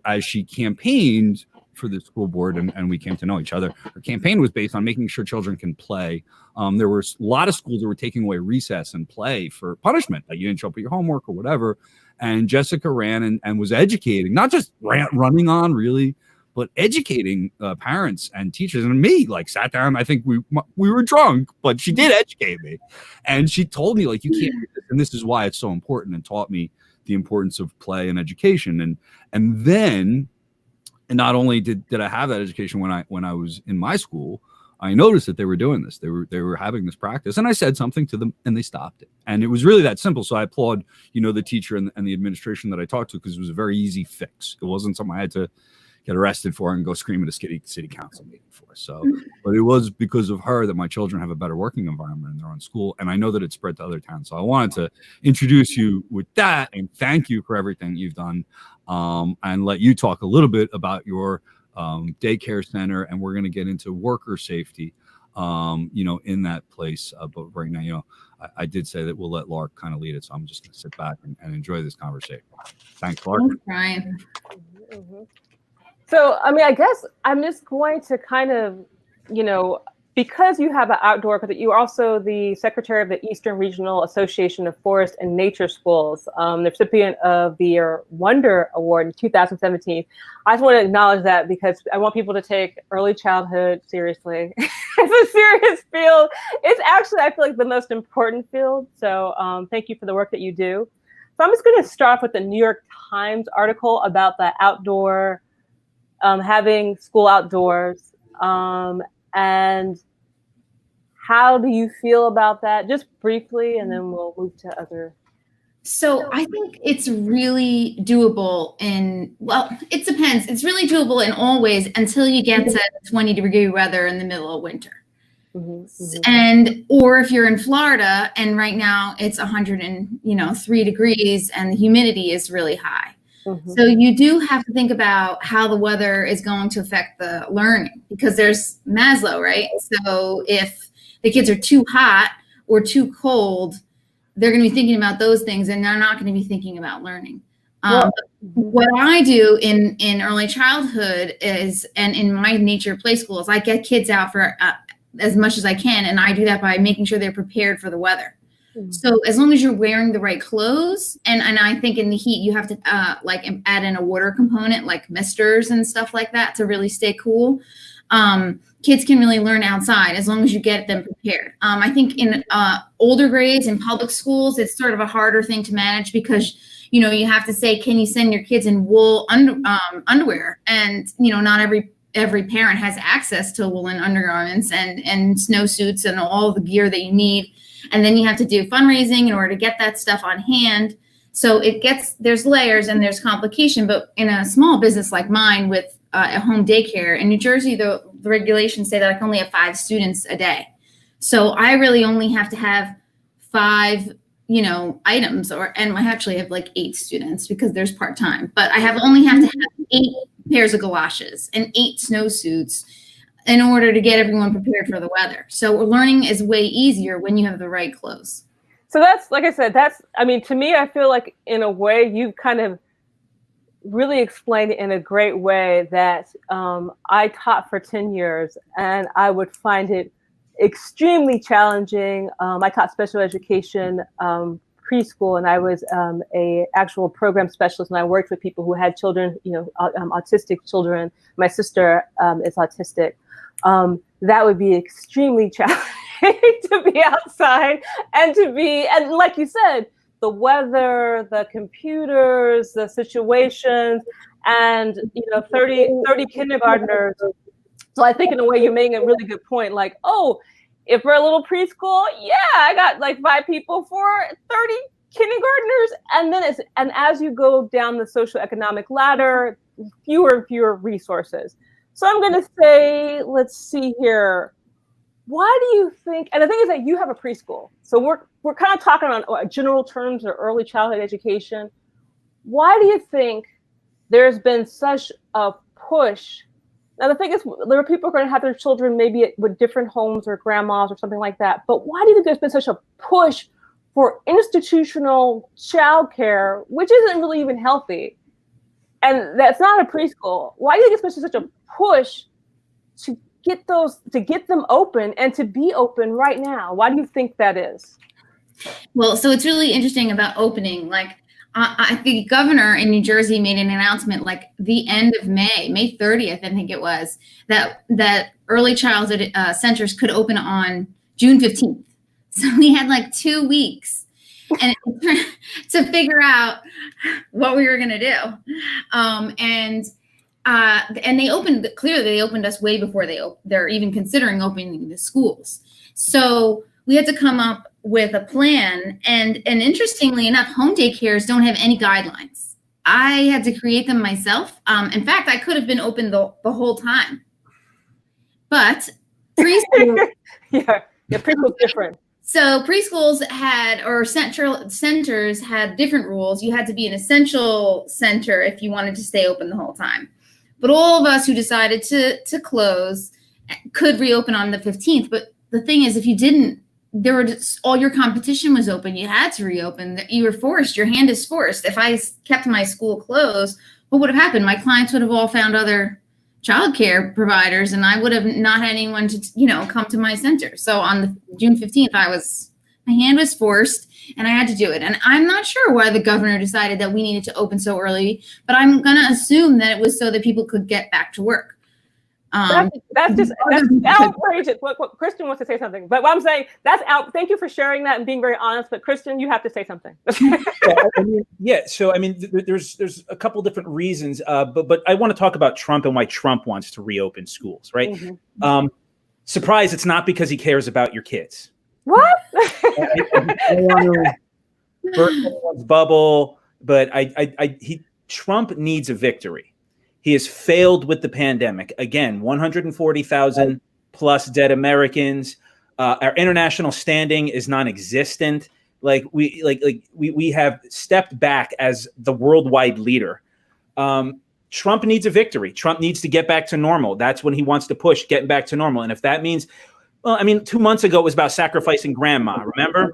As she campaigned for the school board and we came to know each other, her campaign was based on making sure children can play. There were a lot of schools that were taking away recess and play for punishment, like you didn't show up with your homework or whatever. And Jessica ran and was educating, not just running on really, but educating parents and teachers. And me, like, sat down. I think we were drunk, but she did educate me. And she told me, like, you can't do this. And this is why it's so important, and taught me the importance of play and education. And then not only did I have that education when I was in my school, I noticed that they were doing this. They were having this practice, and I said something to them, and they stopped it. And it was really that simple. So I applaud, the teacher and the administration that I talked to, because it was a very easy fix. It wasn't something I had to get arrested for and go scream at a city council meeting for. So, but it was because of her that my children have a better working environment in their own school, and I know that it spread to other towns. So I wanted to introduce you with that, and thank you for everything you've done, and let you talk a little bit about your daycare center, and we're going to get into worker safety, in that place. But right now, I did say that we'll let Lark kind of lead it, so I'm just going to sit back and enjoy this conversation. Thanks, Lark. Thanks, Brian. So, I guess I'm just going to kind of, because you have an outdoor, because you're also the secretary of the Eastern Regional Association of Forest and Nature Schools, the recipient of the Wonder Award in 2017. I just want to acknowledge that, because I want people to take early childhood seriously. It's a serious field. It's actually, I feel like, the most important field. So thank you for the work that you do. So I'm just going to start with the New York Times article about the outdoor, having school outdoors, and how do you feel about that? Just briefly, and then we'll move to other. So I think it's really doable it depends. It's really doable in all ways until you get to 20-degree weather in the middle of winter. Or if you're in Florida and right now it's 103 degrees and the humidity is really high. So you do have to think about how the weather is going to affect the learning, because there's Maslow, right? So if the kids are too hot or too cold, they're going to be thinking about those things, and they're not going to be thinking about learning. What I do in early childhood is, and in my nature play schools, I get kids out for as much as I can, and I do that by making sure they're prepared for the weather. So as long as you're wearing the right clothes, and I think in the heat you have to add in a water component like misters and stuff like that to really stay cool. Kids can really learn outside as long as you get them prepared. I think in older grades in public schools, it's sort of a harder thing to manage, because you have to say, can you send your kids in wool underwear? And not every parent has access to woolen undergarments and snowsuits and all the gear that you need. And then you have to do fundraising in order to get that stuff on hand. So there's layers and there's complication. But in a small business like mine with a home daycare in New Jersey, the regulations say that I can only have 5 students a day. So I really only have to have 5 items, and I actually have like 8 students because there's part-time, but I only have to have 8 pairs of galoshes and 8 snowsuits in order to get everyone prepared for the weather. So learning is way easier when you have the right clothes. So that's, like I said, to me, I feel like in a way you kind of really explained it in a great way that I taught for 10 years and I would find it extremely challenging. I taught special education preschool, and I was a actual program specialist, and I worked with people who had children, autistic children. My sister is autistic. That would be extremely challenging to be outside and like you said, the weather, the computers, the situations, and 30 kindergartners. So I think in a way you're making a really good point. Like, oh, if we're a little preschool, yeah, I got like 5 people for 30 kindergartners, and as you go down the socioeconomic ladder, fewer and fewer resources. So I'm going to say, let's see here. Why do you think? And the thing is that you have a preschool, so we're kind of talking on general terms of early childhood education. Why do you think there's been such a push? Now the thing is, there are people who are going to have their children maybe with different homes or grandmas or something like that. But why do you think there's been such a push for institutional childcare, which isn't really even healthy, and that's not a preschool? Why do you think it's been such a push to get them open and to be open right now? Why do you think that is? Well, so it's really interesting about opening. Like, I think the governor in New Jersey made an announcement like the end of May 30th, I think it was, that early childhood centers could open on June 15th. So we had like 2 weeks and to figure out what we were going to do. And they opened us way before they're even considering opening the schools. So we had to come up with a plan. And interestingly enough, home daycares don't have any guidelines. I had to create them myself. In fact, I could have been open the whole time. But preschool, preschool's different. So preschools centers had different rules. You had to be an essential center if you wanted to stay open the whole time. But all of us who decided to close could reopen on the 15th. But the thing is, if you didn't, all your competition was open. You had to reopen. You were forced. Your hand is forced. If I kept my school closed, what would have happened? My clients would have all found other childcare providers, and I would have not had anyone to, come to my center. So on the June 15th, my hand was forced and I had to do it. And I'm not sure why the governor decided that we needed to open so early, but I'm going to assume that it was so that people could get back to work. That's outrageous. What Kristen wants to say something, but what I'm saying, that's out. Thank you for sharing that and being very honest. But Kristen, you have to say something. So there's a couple different reasons, but I want to talk about Trump and why Trump wants to reopen schools, right? Mm-hmm. Surprise! It's not because he cares about your kids. What? Bubble, but Trump needs a victory. He has failed with the pandemic. Again, 140,000 plus dead Americans. Our international standing is non-existent. We have stepped back as the worldwide leader. Trump needs a victory. Trump needs to get back to normal. That's when he wants to push getting back to normal. And if that means, 2 months ago it was about sacrificing grandma. Remember?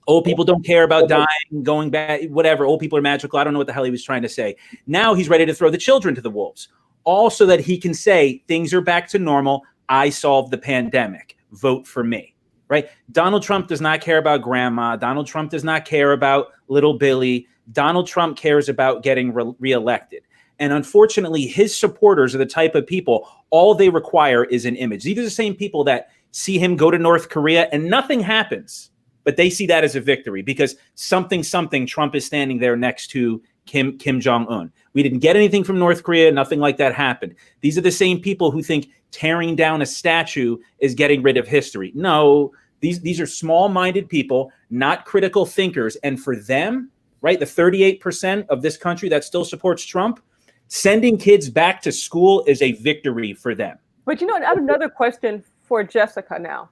Old people don't care about dying, going back, whatever. Old people are magical. I don't know what the hell he was trying to say. Now he's ready to throw the children to the wolves. All so that he can say things are back to normal. I solved the pandemic. Vote for me, right? Donald Trump does not care about grandma. Donald Trump does not care about little Billy. Donald Trump cares about getting reelected. And unfortunately, his supporters are the type of people, all they require is an image. These are the same people that see him go to North Korea and nothing happens. But they see that as a victory because something Trump is standing there next to Kim Jong-un. We didn't get anything from North Korea. Nothing like that happened. These are the same people who think tearing down a statue is getting rid of history. No, these are small-minded people, not critical thinkers. And for them, right, the 38% of this country that still supports Trump, sending kids back to school is a victory for them. But I have another question for Jessica now.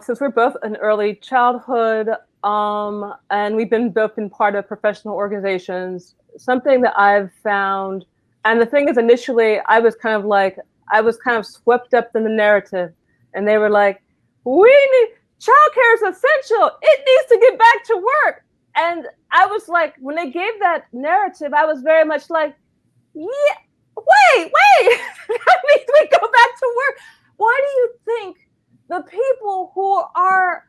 Since we're both in early childhood, and we've both been part of professional organizations. Something that I've found, and the thing is, initially, I was kind of swept up in the narrative, and they were like, childcare is essential. It needs to get back to work. And I was like, when they gave that narrative, I was very much like, yeah, wait, that means we go back to work. Why do you think the people who are,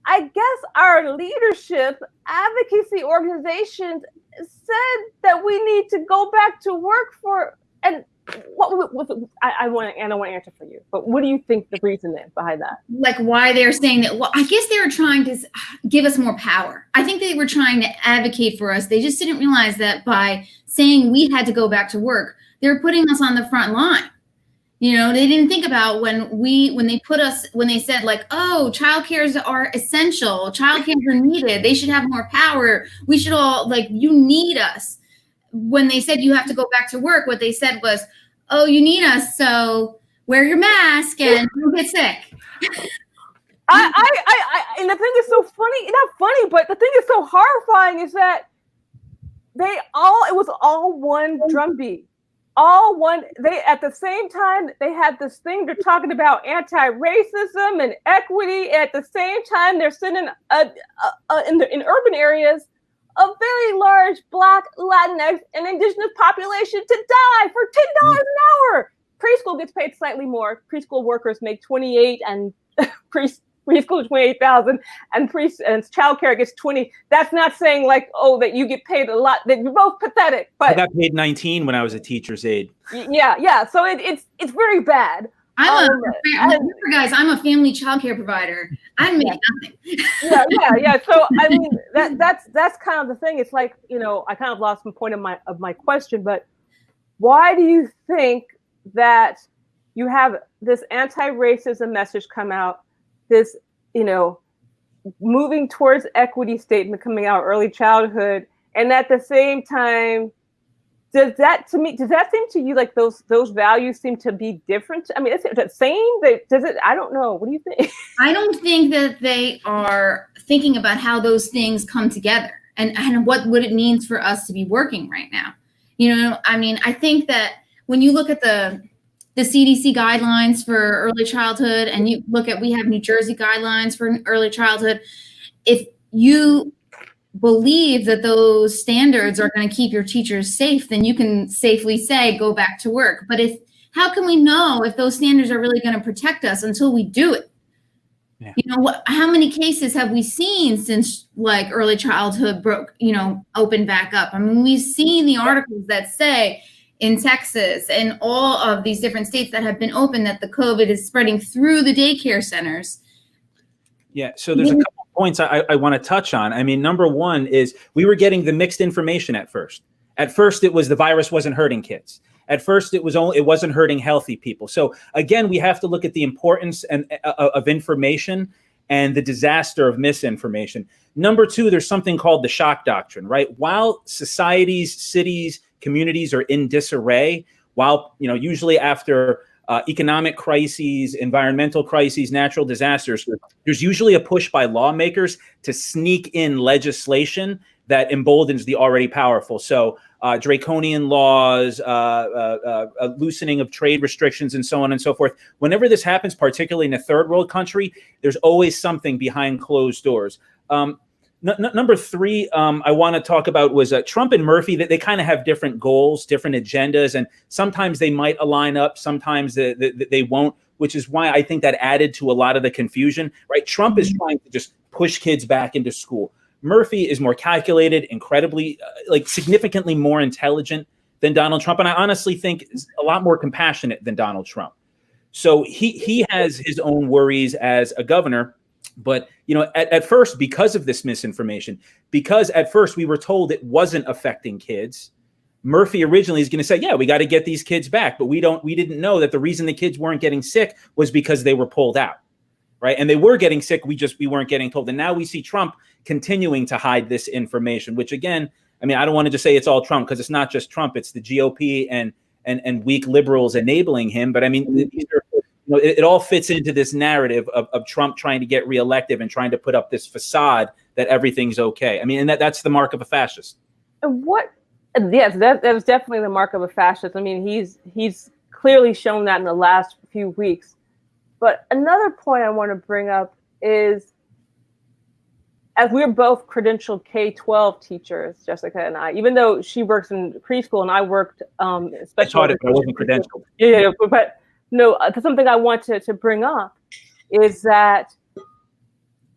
I guess, our leadership advocacy organizations said that we need to go back to work for, and I don't want to answer for you, but what do you think the reason is behind that? Like why they're saying that? Well, I guess they were trying to give us more power. I think they were trying to advocate for us. They just didn't realize that by saying we had to go back to work, they're putting us on the front line. You know, they didn't think about when they said like, oh, childcares are essential, childcares are needed, they should have more power, we should all, like, you need us. When they said you have to go back to work, what they said was, oh, you need us, so wear your mask and don't get sick. And the thing is so funny, not funny, but the thing is so horrifying is that it was all one drumbeat. They at the same time, they had this thing, they're talking about anti-racism and equity. At the same time, they're sending in urban areas a very large Black, Latinx, and Indigenous population to die for $10 an hour. Preschool gets paid slightly more. Preschool workers make $28,000 and preschool $28,000 and childcare gets $20. That's not saying like, oh, that you get paid a lot. That you're both pathetic. But I got paid $19 when I was a teacher's aide. Yeah. So it's very bad. Guys, I'm a family childcare provider. I make nothing. Yeah. So I mean, that's kind of the thing. It's like, you know, I kind of lost the point of my question, but why do you think that you have this anti-racism message come out, this, you know, moving towards equity statement coming out early childhood, and at the same time, does that seem to you like those values seem to be different? I mean, is it the same? Does it? I don't know. What do you think? I don't think that they are thinking about how those things come together and what it means for us to be working right now. You know, I mean, I think that when you look at the CDC guidelines for early childhood, and you look at, we have New Jersey guidelines for early childhood. If you believe that those standards are going to keep your teachers safe, then you can safely say, go back to work. But how can we know if those standards are really going to protect us until we do it? Yeah. You know, how many cases have we seen since like early childhood opened back up? I mean, we've seen the articles that say in Texas and all of these different states that have been open that the COVID is spreading through the daycare centers. Yeah, so there's a couple points I want to touch on. I mean, number one is we were getting the mixed information at first. At first, it was the virus wasn't hurting kids. At first, it wasn't hurting healthy people. So again, we have to look at the importance of information and the disaster of misinformation. Number two, there's something called the shock doctrine, right? While societies, cities, communities are in disarray, while, you know, usually after economic crises, environmental crises, natural disasters, there's usually a push by lawmakers to sneak in legislation that emboldens the already powerful. So draconian laws, loosening of trade restrictions, and so on and so forth. Whenever this happens, particularly in a third world country, there's always something behind closed doors. Number three, I want to talk about was Trump and Murphy. They kind of have different goals, different agendas, and sometimes they might align up, sometimes they won't, which is why I think that added to a lot of the confusion, right? Trump is trying to just push kids back into school. Murphy is more calculated, incredibly, significantly more intelligent than Donald Trump, and I honestly think is a lot more compassionate than Donald Trump. So he has his own worries as a governor. But, you know, at first, because of this misinformation, because at first we were told it wasn't affecting kids, Murphy originally is going to say, yeah, we got to get these kids back. But we didn't know that the reason the kids weren't getting sick was because they were pulled out. Right. And they were getting sick. We weren't getting told. And now we see Trump continuing to hide this information, which, again, I mean, I don't want to just say it's all Trump, because it's not just Trump. It's the GOP and weak liberals enabling him. But I mean, it all fits into this narrative of Trump trying to get reelected and trying to put up this facade that everything's okay. I mean, and that's the mark of a fascist. Yes, that is definitely the mark of a fascist. I mean, he's clearly shown that in the last few weeks. But another point I want to bring up is, as we're both credentialed K-12 teachers, Jessica and I, even though she works in preschool and I worked especially I taught it, but I wasn't credentialed. Yeah, but no, something I want to bring up is that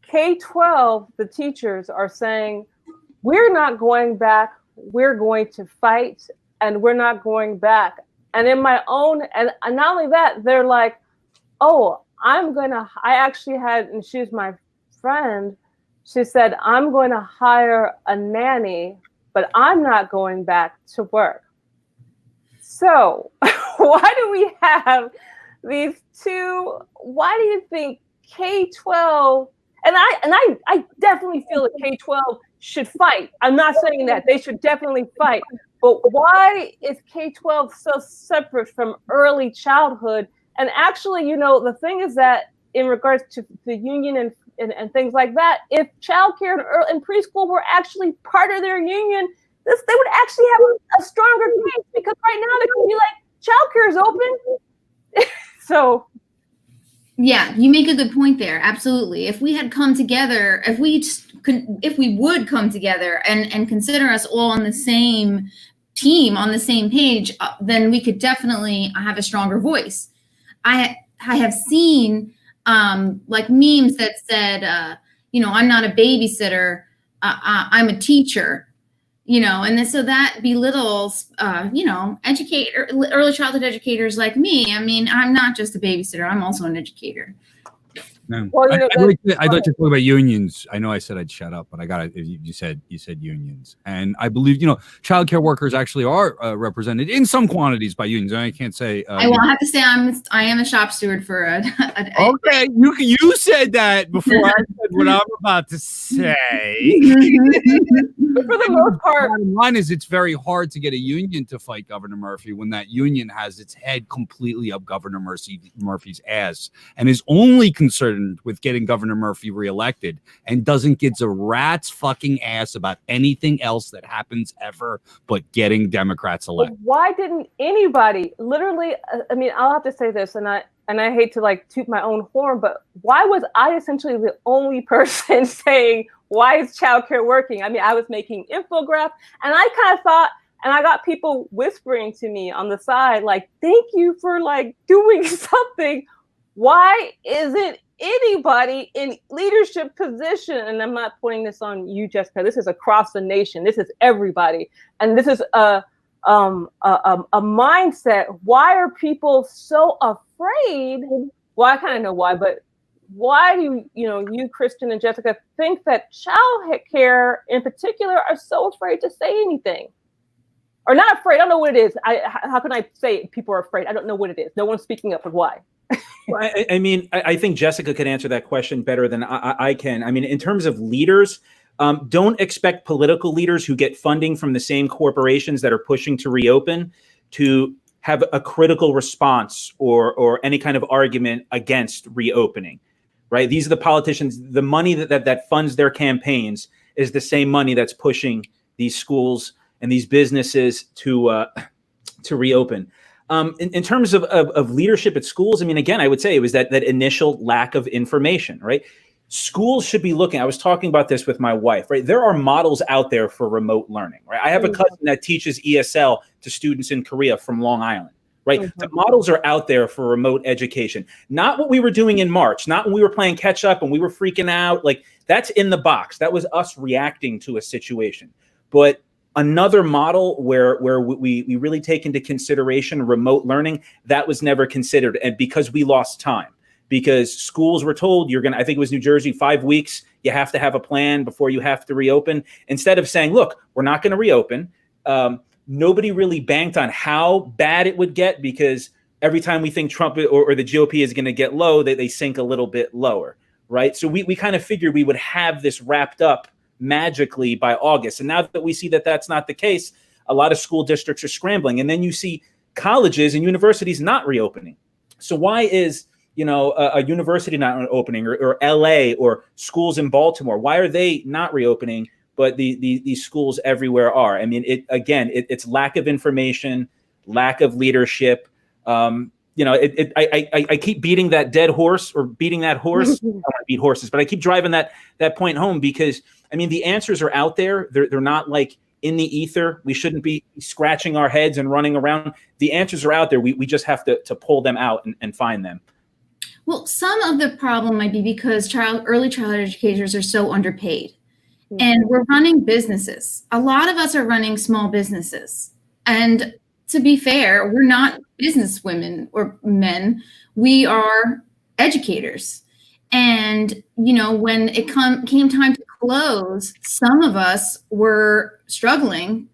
K-12, the teachers are saying, we're not going back, we're going to fight, and we're not going back. And in my own, and not only that, they're like, oh, I actually had, and she's my friend, she said, I'm going to hire a nanny, but I'm not going back to work. So why do we have these two? Why do you think K-12, and I definitely feel that K-12 should fight. I'm not saying that they should definitely fight, but why is K-12 so separate from early childhood? And actually, the thing is that in regards to the union and things like that, if childcare and preschool were actually part of their union, they would actually have a stronger case, because right now they can be like, childcare is open. So. Yeah, you make a good point there. Absolutely. If we had come together, if we would come together and consider us all on the same team, on the same page, then we could definitely have a stronger voice. I have seen like memes that said, I'm not a babysitter, I'm a teacher, and then, so that belittles, early childhood educators like me. I mean, I'm not just a babysitter, I'm also an educator. No. Well, I'd like to talk about unions. I know I said I'd shut up, but I got it. You said unions, and I believe childcare workers actually are represented in some quantities by unions. I can't say. I have to say I am a shop steward for a okay, you said that before I said what I'm about to say. But for the most part, bottom line is it's very hard to get a union to fight Governor Murphy when that union has its head completely up Governor Murphy's ass and is only concerned with getting Governor Murphy reelected and doesn't give a rat's fucking ass about anything else that happens ever but getting Democrats elected. Why didn't anybody, literally, I mean, I'll have to say this, and I hate to toot my own horn, but why was I essentially the only person saying, why is childcare working? I mean, I was making infographics, and I kind of thought, and I got people whispering to me on the side, thank you for doing something. Why isn't anybody in leadership position? And I'm not putting this on you, Jessica. This is across the nation. This is everybody. And this is a mindset. Why are people so afraid? Well, I kind of know why, but why do you, Kristen and Jessica, think that child care in particular are so afraid to say anything? Or not afraid? I don't know what it is. How can I say people are afraid? I don't know what it is. No one's speaking up. But why? Well, I think Jessica could answer that question better than I can. I mean, in terms of leaders, don't expect political leaders who get funding from the same corporations that are pushing to reopen to have a critical response or any kind of argument against reopening, right? These are the politicians. The money that funds their campaigns is the same money that's pushing these schools and these businesses to reopen. In terms of leadership at schools, I mean, again, I would say it was that initial lack of information, right? Schools should be looking. I was talking about this with my wife, right? There are models out there for remote learning, right? I have a cousin that teaches ESL to students in Korea from Long Island, right? Mm-hmm. The models are out there for remote education. Not what we were doing in March, not when we were playing catch up and we were freaking out. That's in the box. That was us reacting to a situation. But another model where we really take into consideration remote learning, that was never considered. And because we lost time, because schools were told I think it was New Jersey, 5 weeks, you have to have a plan before you have to reopen. Instead of saying, look, we're not going to reopen. Nobody really banked on how bad it would get, because every time we think Trump or the GOP is going to get low, they sink a little bit lower, right? So we kind of figured we would have this wrapped up magically by August. And now that we see that that's not the case, a lot of school districts are scrambling. And then you see colleges and universities not reopening. So why is a university not opening, or LA, or schools in Baltimore? Why are they not reopening, but these schools everywhere are? I mean, it's lack of information, lack of leadership. I keep beating that dead horse, or beating that horse. I don't want to beat horses, but I keep driving that point home, because I mean, the answers are out there. They're not like in the ether. We shouldn't be scratching our heads and running around. The answers are out there. We just have to pull them out and find them. Well, some of the problem might be because early childhood educators are so underpaid, and we're running businesses. A lot of us are running small businesses, and to be fair, we're not business women or men. We are educators. And, when it came time to close, some of us were struggling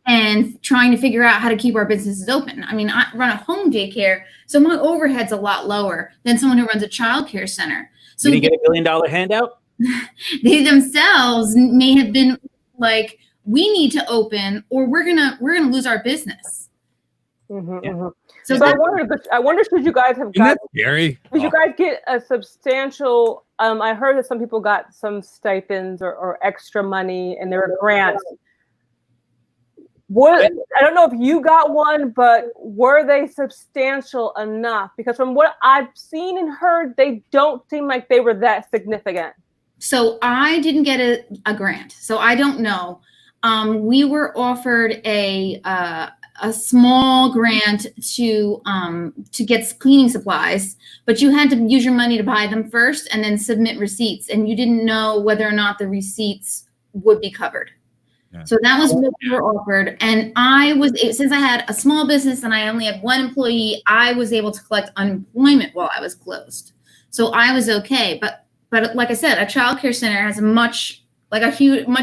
and trying to figure out how to keep our businesses open. I mean, I run a home daycare, so my overhead's a lot lower than someone who runs a childcare center. So you didn't get $1 billion handout? They themselves may have been like, we need to open, or we're gonna lose our business. So I wonder, should you guys have got? Gary, did you guys get a substantial? I heard that some people got some stipends or extra money, and there were grants. I don't know if you got one, but were they substantial enough? Because from what I've seen and heard, they don't seem like they were that significant. So I didn't get a grant, so I don't know. We were offered a small grant to get cleaning supplies, but you had to use your money to buy them first and then submit receipts, and you didn't know whether or not the receipts would be covered. So that was what we were offered. And since I had a small business and I only had one employee, I was able to collect unemployment while I was closed. So I was okay. But like I said, a childcare center has a much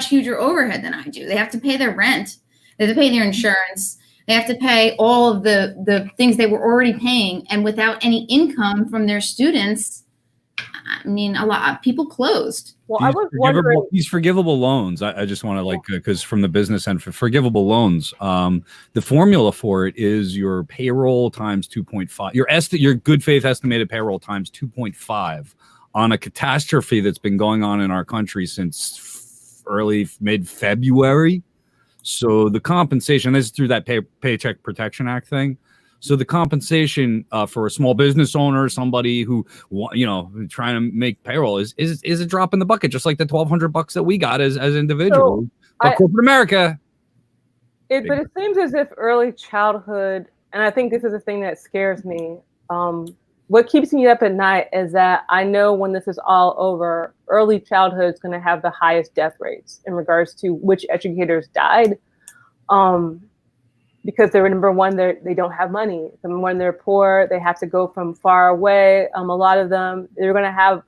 huger overhead than I do. They have to pay their rent. They have to pay their insurance. They have to pay all of the things they were already paying. And without any income from their students, I mean, a lot of people closed. Well, I was wondering, these forgivable loans. I just want to because from the business end, for forgivable loans, the formula for it is your payroll times 2.5. Your good faith estimated payroll times 2.5 on a catastrophe that's been going on in our country since mid-February. So the compensation, this is through that Paycheck Protection Act thing. So the compensation for a small business owner, somebody who, trying to make payroll is a drop in the bucket, just like the $1,200 that we got as individuals. But corporate America. But it seems as if early childhood, and I think this is the thing that scares me. What keeps me up at night is that I know when this is all over, early childhood is going to have the highest death rates in regards to which educators died. Because they're, number one, they don't have money. And when they're poor, they have to go from far away. A lot of them, they're going to have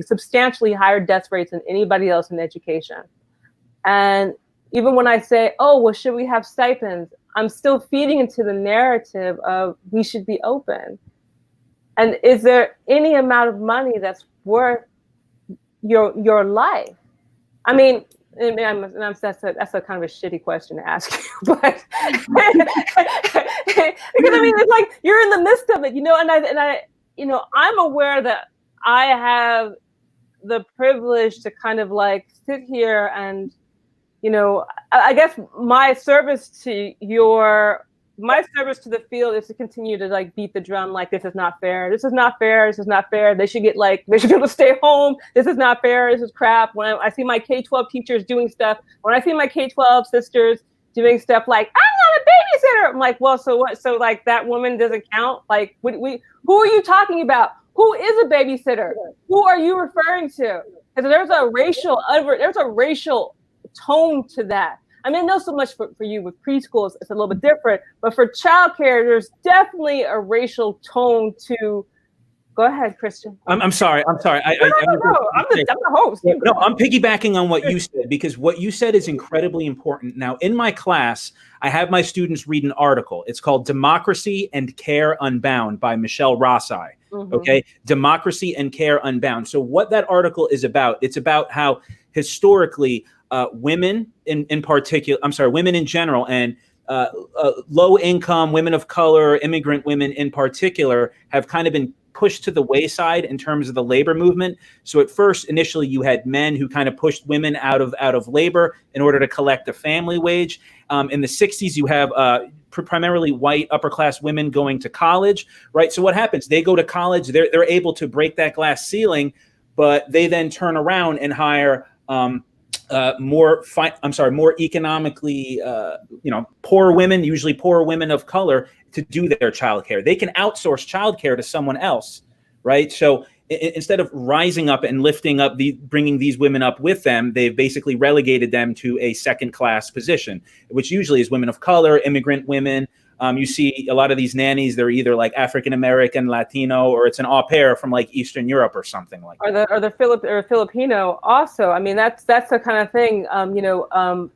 substantially higher death rates than anybody else in education. And even when I say, should we have stipends? I'm still feeding into the narrative of we should be open. And is there any amount of money that's worth your life? I mean, that's a kind of a shitty question to ask you, but because I mean, it's like you're in the midst of it, and I, I'm aware that I have the privilege to kind of like sit here and, I guess my service to the field is to continue to like beat the drum, like this is not fair. This is not fair. This is not fair. They should be able to stay home. This is not fair. This is crap. When I see my K-12 teachers doing stuff, when I see my K-12 sisters doing stuff like, I'm not a babysitter. I'm like, well, so what? So like that woman doesn't count? Like, who are you talking about? Who is a babysitter? Who are you referring to? Because there's a racial tone to that. I mean, I know so much for you with preschools, it's a little bit different, but for childcare, there's definitely a racial tone to. Go ahead, Christian. I'm sorry. No, I'm the host. No, I'm piggybacking on what you said, because what you said is incredibly important. Now, in my class, I have my students read an article. It's called Democracy and Care Unbound by Michelle Rossi. Mm-hmm. Okay, Democracy and Care Unbound. So what that article is about, it's about how historically women in particular, women in general, and low income women of color, immigrant women in particular, have kind of been pushed to the wayside in terms of the labor movement. So at first, initially, you had men who kind of pushed women out of labor in order to collect a family wage. In the 60s, you have primarily white upper class women going to college, right? So what happens? They go to college, they're able to break that glass ceiling, but they then turn around and hire more economically, poor women, usually poor women of color, to do their childcare. They can outsource childcare to someone else, right? So instead of rising up and lifting up, bringing these women up with them, they've basically relegated them to a second-class position, which usually is women of color, immigrant women. You see a lot of these nannies, they're either like African-American, Latino, or it's an au pair from like Eastern Europe or something like that. Or Filipino also. I mean, that's the kind of thing,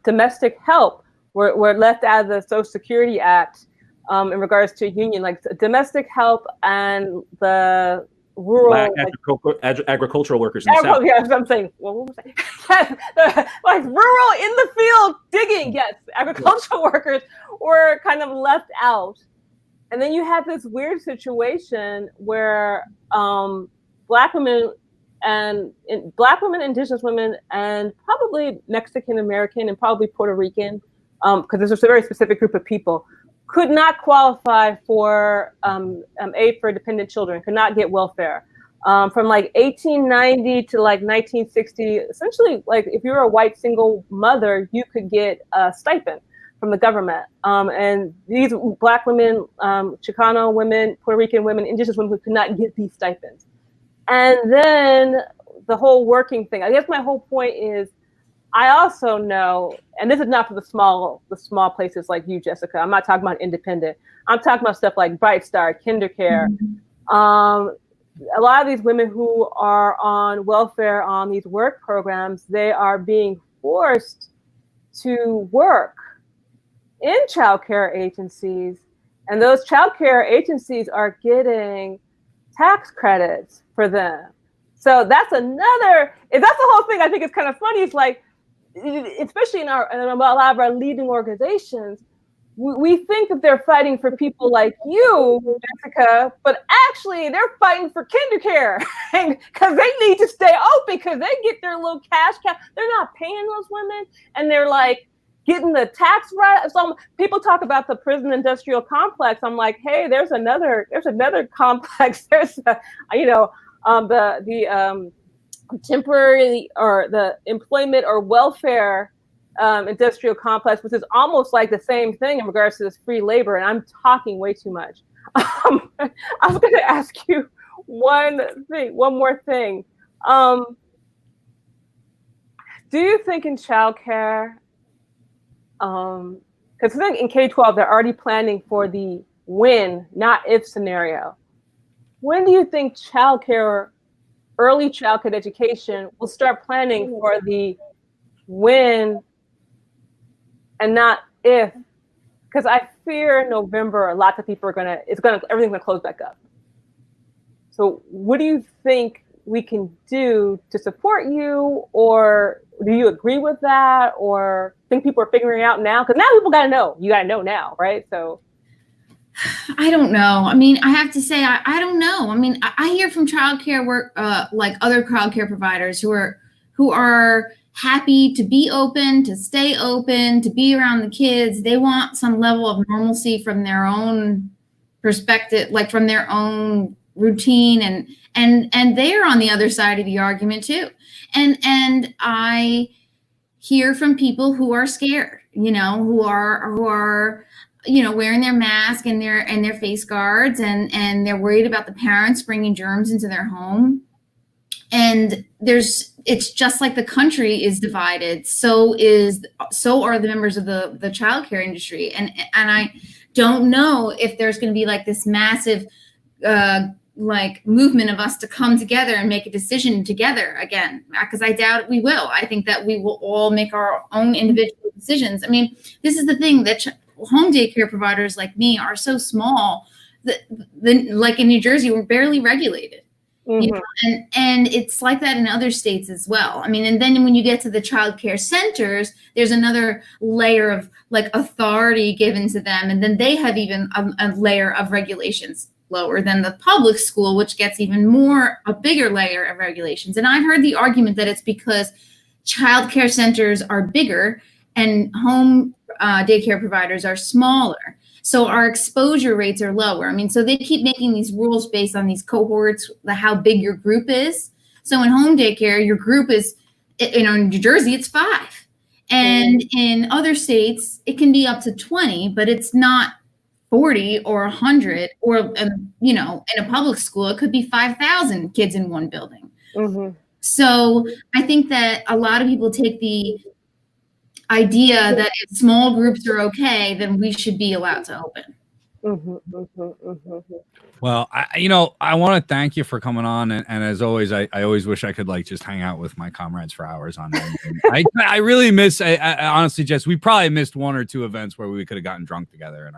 domestic help were left out of the Social Security Act in regards to union, like domestic help and the rural agricultural workers in the South. Yeah, that's what I'm saying. Well, what was I? Like rural in the field digging, yes, agricultural workers were kind of left out. And then you have this weird situation where Black women, Indigenous women, and probably Mexican American and probably Puerto Rican, because there's a very specific group of people, could not qualify for aid for dependent children, could not get welfare. From like 1890 to like 1960, essentially, like if you were a white single mother, you could get a stipend from the government. And these Black women, Chicano women, Puerto Rican women, Indigenous women could not get these stipends. And then the whole working thing. I guess my whole point is, I also know, and this is not for the small places like you, Jessica. I'm not talking about independent. I'm talking about stuff like Bright Start, Childcare. A lot of these women who are on welfare on these work programs, they are being forced to work in childcare agencies, and those childcare agencies are getting tax credits for them. So that's the whole thing. I think it's kind of funny. It's like, especially in a lot of our leading organizations, we think that they're fighting for people like you, Jessica, but actually they're fighting for Childcare because they need to stay open because they get their little cash. They're not paying those women, and they're like getting the tax right. So people talk about the prison industrial complex. I'm like, hey, there's another complex. There's the temporary or the employment or welfare industrial complex, which is almost like the same thing in regards to this free labor. And I'm talking way too much. I was going to ask you one more thing. Do you think in childcare, because I think in K-12 they're already planning for the when, not if scenario. When do you think early childhood education will start planning for the when and not if? Because I fear in November, lots of people everything's gonna close back up. So what do you think we can do to support you, or do you agree with that, or think people are figuring it out now? Because now people gotta know. You gotta know now, right? So I don't know. I mean, I have to say, I don't know. I mean, I hear from childcare work, like other childcare providers who are happy to be open, to stay open, to be around the kids. They want some level of normalcy from their own perspective, like from their own routine, and they're on the other side of the argument too. And I hear from people who are scared, who are wearing their mask and their face guards, and they're worried about the parents bringing germs into their home. And it's just like the country is divided. So are the members of the childcare industry. And I don't know if there's going to be like this massive, movement of us to come together and make a decision together again, because I doubt we will. I think that we will all make our own individual decisions. I mean, this is the thing, that home daycare providers like me are so small that, like in New Jersey, we're barely regulated. Mm-hmm. And it's like that in other states as well. I mean, and then when you get to the child care centers, there's another layer of like authority given to them. And then they have even a layer of regulations lower than the public school, which gets even more, a bigger layer of regulations. And I've heard the argument that it's because childcare centers are bigger and home daycare providers are smaller. So our exposure rates are lower. I mean, so they keep making these rules based on these cohorts, how big your group is. So in home daycare, your group is, in New Jersey, it's 5. And in other states, it can be up to 20, but it's not 40 or 100, or, in a public school, it could be 5,000 kids in one building. Mm-hmm. So I think that a lot of people take the idea that if small groups are okay, then we should be allowed to open. Well, I want to thank you for coming on, and as always, I always wish I could just hang out with my comrades for hours on that. I really miss. I honestly, Jess, we probably missed 1 or 2 events where we could have gotten drunk together, and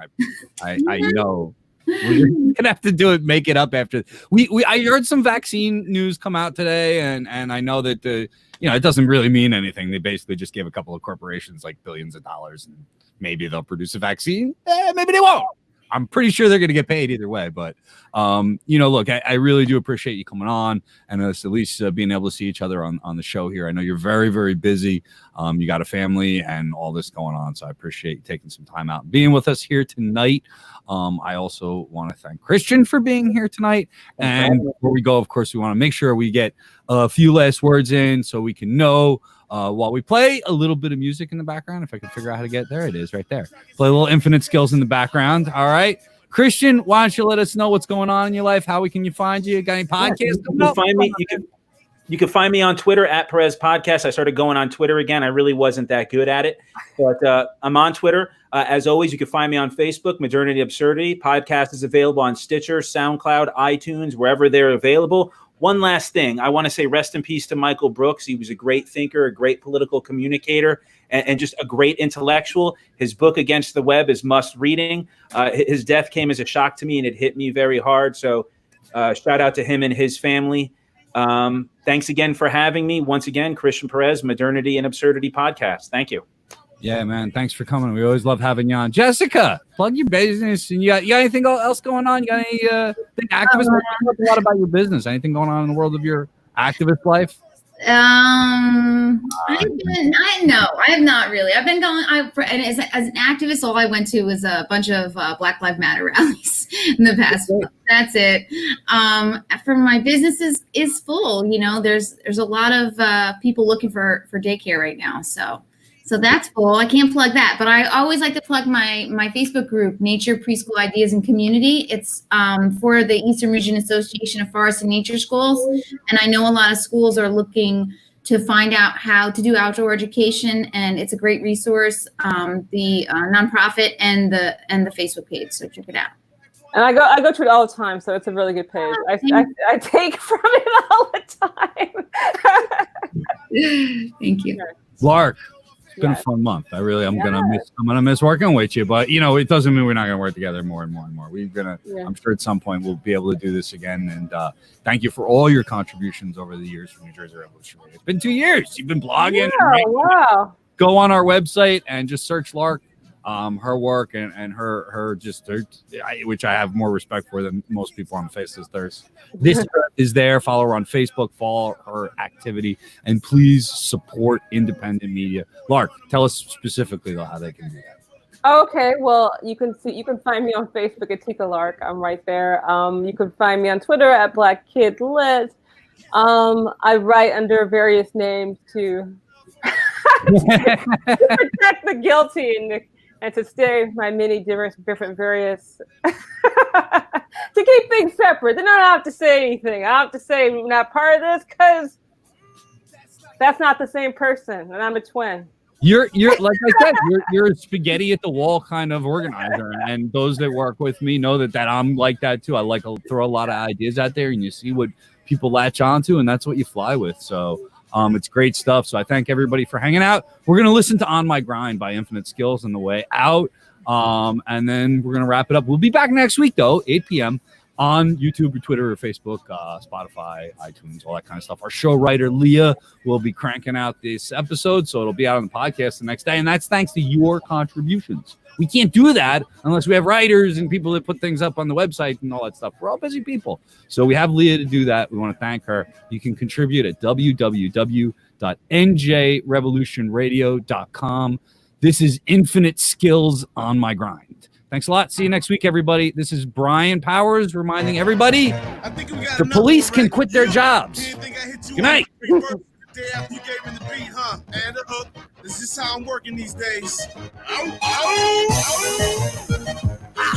I know we're gonna have to do it, make it up after. I heard some vaccine news come out today, and I know that it doesn't really mean anything. They basically just gave a couple of corporations billions of dollars, and maybe they'll produce a vaccine. Maybe they won't. I'm pretty sure they're going to get paid either way. But, look, I really do appreciate you coming on and us at least being able to see each other on the show here. I know you're very, very busy. You got a family and all this going on. So I appreciate you taking some time out and being with us here tonight. I also want to thank Christian for being here tonight. And before we go, of course, we want to make sure we get a few last words in so we can know while we play a little bit of music in the background. If I can figure out how to get there, it is right there. Play a little Infinite Skills in the background. All right. Christian, why don't you let us know what's going on in your life? How can you find you? Got any podcasts? You can find me. You can find me on Twitter at Perez Podcast. I started going on Twitter again. I really wasn't that good at it, but I'm on Twitter. As always, you can find me on Facebook, Modernity Absurdity. Podcast is available on Stitcher, SoundCloud, iTunes, wherever they're available. One last thing. I want to say rest in peace to Michael Brooks. He was a great thinker, a great political communicator, and just a great intellectual. His book, Against the Web, is must reading. His death came as a shock to me, and it hit me very hard. So shout out to him and his family. Thanks again for having me. Once again, Christian Perez, Modernity and Absurdity Podcast. Thank you. Yeah, man. Thanks for coming. We always love having you on. Jessica, plug your business. And you got anything else going on? You got any activist? Talk a lot about your business. Anything going on in the world of your activist life? I have not really. I've been going. As an activist, all I went to was a bunch of Black Lives Matter rallies in the past month. That's it. For my business is full. There's a lot of people looking for daycare right now. So that's full. I can't plug that, but I always like to plug my Facebook group, Nature Preschool Ideas and Community. It's for the Eastern Region Association of Forest and Nature Schools, and I know a lot of schools are looking to find out how to do outdoor education, and it's a great resource. The nonprofit and the Facebook page, so check it out. And I go to it all the time, so it's a really good page. I take from it all the time. Thank you, Lark. Been a fun month. I'm gonna miss working with you, but it doesn't mean we're not gonna work together more and more and more. I'm sure at some point we'll be able to do this again. And thank you for all your contributions over the years from New Jersey Revolution. It's been 2 years. You've been blogging. Wow. Go on our website and just search Lark, her work and her which I have more respect for than most people on the face of the earth. This is there. Follow her on Facebook, follow her activity, and please support independent media. Lark, tell us specifically how they can do that. Okay, well, you can find me on Facebook at Tika Lark. I'm right there. You can find me on Twitter at Black Kid Lit. I write under various names to protect the guilty and to stay my many different various to keep things separate. Then I don't have to say anything. I have to say I'm not part of this because that's not the same person, and I'm a twin. You're like I said, you're a spaghetti at the wall kind of organizer, and those that work with me know that I'm like that too. I like to throw a lot of ideas out there, and you see what people latch onto, and that's what you fly with. So it's great stuff. So I thank everybody for hanging out. We're going to listen to On My Grind by Infinite Skills on the way out. And then we're going to wrap it up. We'll be back next week, though, 8 p.m. on YouTube or Twitter or Facebook, Spotify, iTunes, all that kind of stuff. Our show writer, Leah, will be cranking out this episode, so it'll be out on the podcast the next day. And that's thanks to your contributions. We can't do that unless we have writers and people that put things up on the website and all that stuff. We're all busy people. So we have Leah to do that. We want to thank her. You can contribute at www.njrevolutionradio.com. This is Infinite Skills on My Grind. Thanks a lot. See you next week, everybody. This is Brian Powers reminding everybody the police can quit their jobs. Good night. Day after you gave me the beat, huh? And the hook. This is how I'm working these days. Ow, ow, ow.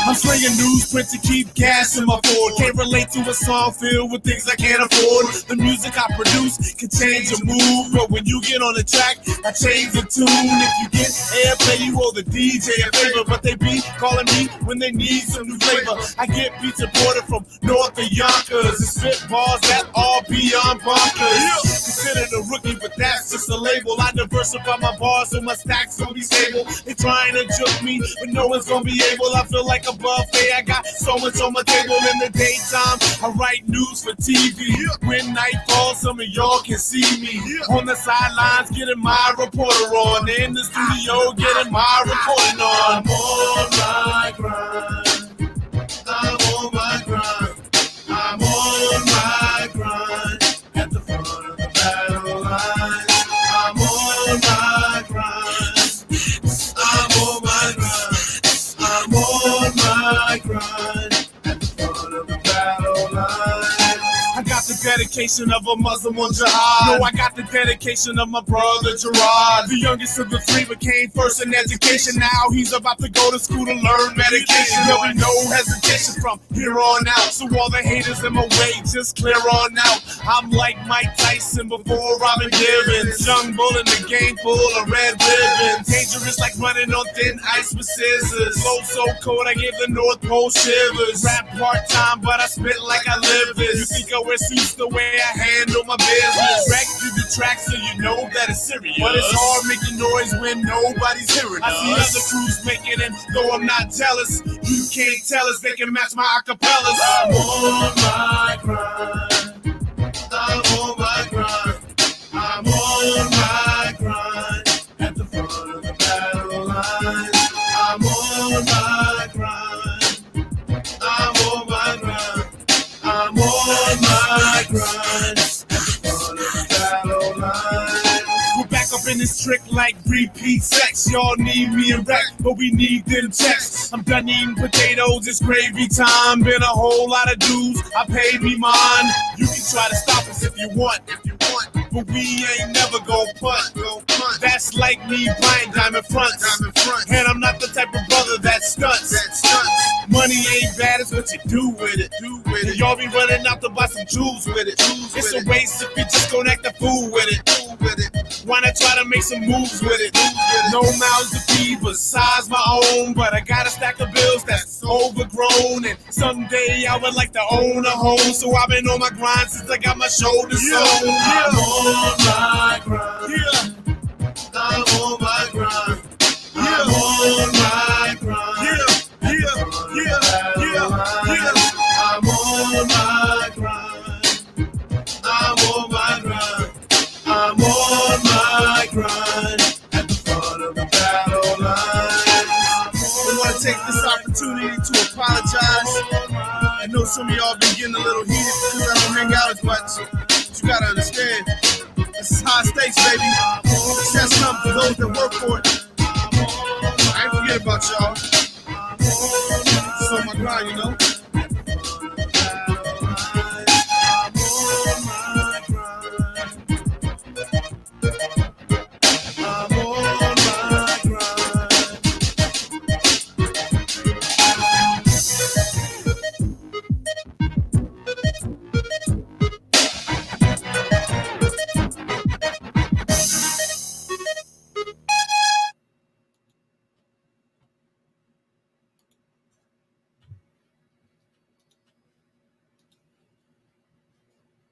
I'm slinging newsprint to keep gas in my Ford. Can't relate to a song filled with things I can't afford. The music I produce can change your mood, but when you get on the track, I change the tune. If you get airplay, you owe the DJ a favor, but they be calling me when they need some new flavor. I get beats imported from north of Yonkers and spit balls that are beyond bonkers. Considered a rookie, but that's just a label. I diversify my bars so my stacks gon' be stable. They trying to joke me, but no one's gonna be able. I feel like a buffet. I got so much on my table in the daytime. I write news for TV. When night falls, some of y'all can see me on the sidelines getting my reporter on. In the studio getting my reporting on. I'm on my grind. I'm on my grind. I'm on my grind. At the front of the battle line. I'm on my grind. I'm on my grind. I'm on my grind at the front of the battle line. I got the dedication of a Muslim on jihad. No, I got the dedication of my brother Gerard. The youngest of the three became first in education. Now he's about to go to school to learn medication. There'll be no hesitation from here on out. So all the haters in my way, just clear on out. I'm like Mike Tyson before Robin Givens. Young bull in the game full of red ribbons. Dangerous like running on thin ice with scissors. Flow so cold I gave the North Pole shivers. Rap part-time but I spit like I live this. You think I wear suits the way I handle my business. Wreck through the track so you know that it's serious. But it's hard making noise when nobody's hearing us. I see other crews making it, though I'm not jealous. You can't tell us they can match my acapellas. I'm on my grind. I'm on my grind. I'm on my grind. At the front of the battle line. I'm on my grind. I'm on my grind. I'm on my grind at the front of the battle line. We're back up in this trick like repeat sex. Y'all need me in rap, but we need them checks. I'm done eating potatoes, it's gravy time. Been a whole lot of dues, I paid me mine. You can try to stop us if you want, but we ain't never gon' punt. That's like me buying diamond fronts. And I'm not the type of brother that stunts. Money ain't bad, it's what you do with it. And y'all be running out to buy some jewels with it. It's a waste if you just gon' act a fool with it. Why not try to make some moves with it? No mouths to feed besides my own, but I got a stack of bills that's overgrown. And someday I would like to own a home, so I've been on my grind since I got my shoulders sewn. I'm on my grind. I'm on my grind. I'm on my grind. I'm on my grind. I'm on my grind. I'm on my grind at the front of the battle line. I want to take this opportunity to apologize. I know some of y'all been getting a little heated because I don't hang out as much. But you gotta understand, this is high stakes, baby. Success comes for those that work for it. I ain't forget about y'all. It's on my grind, you know.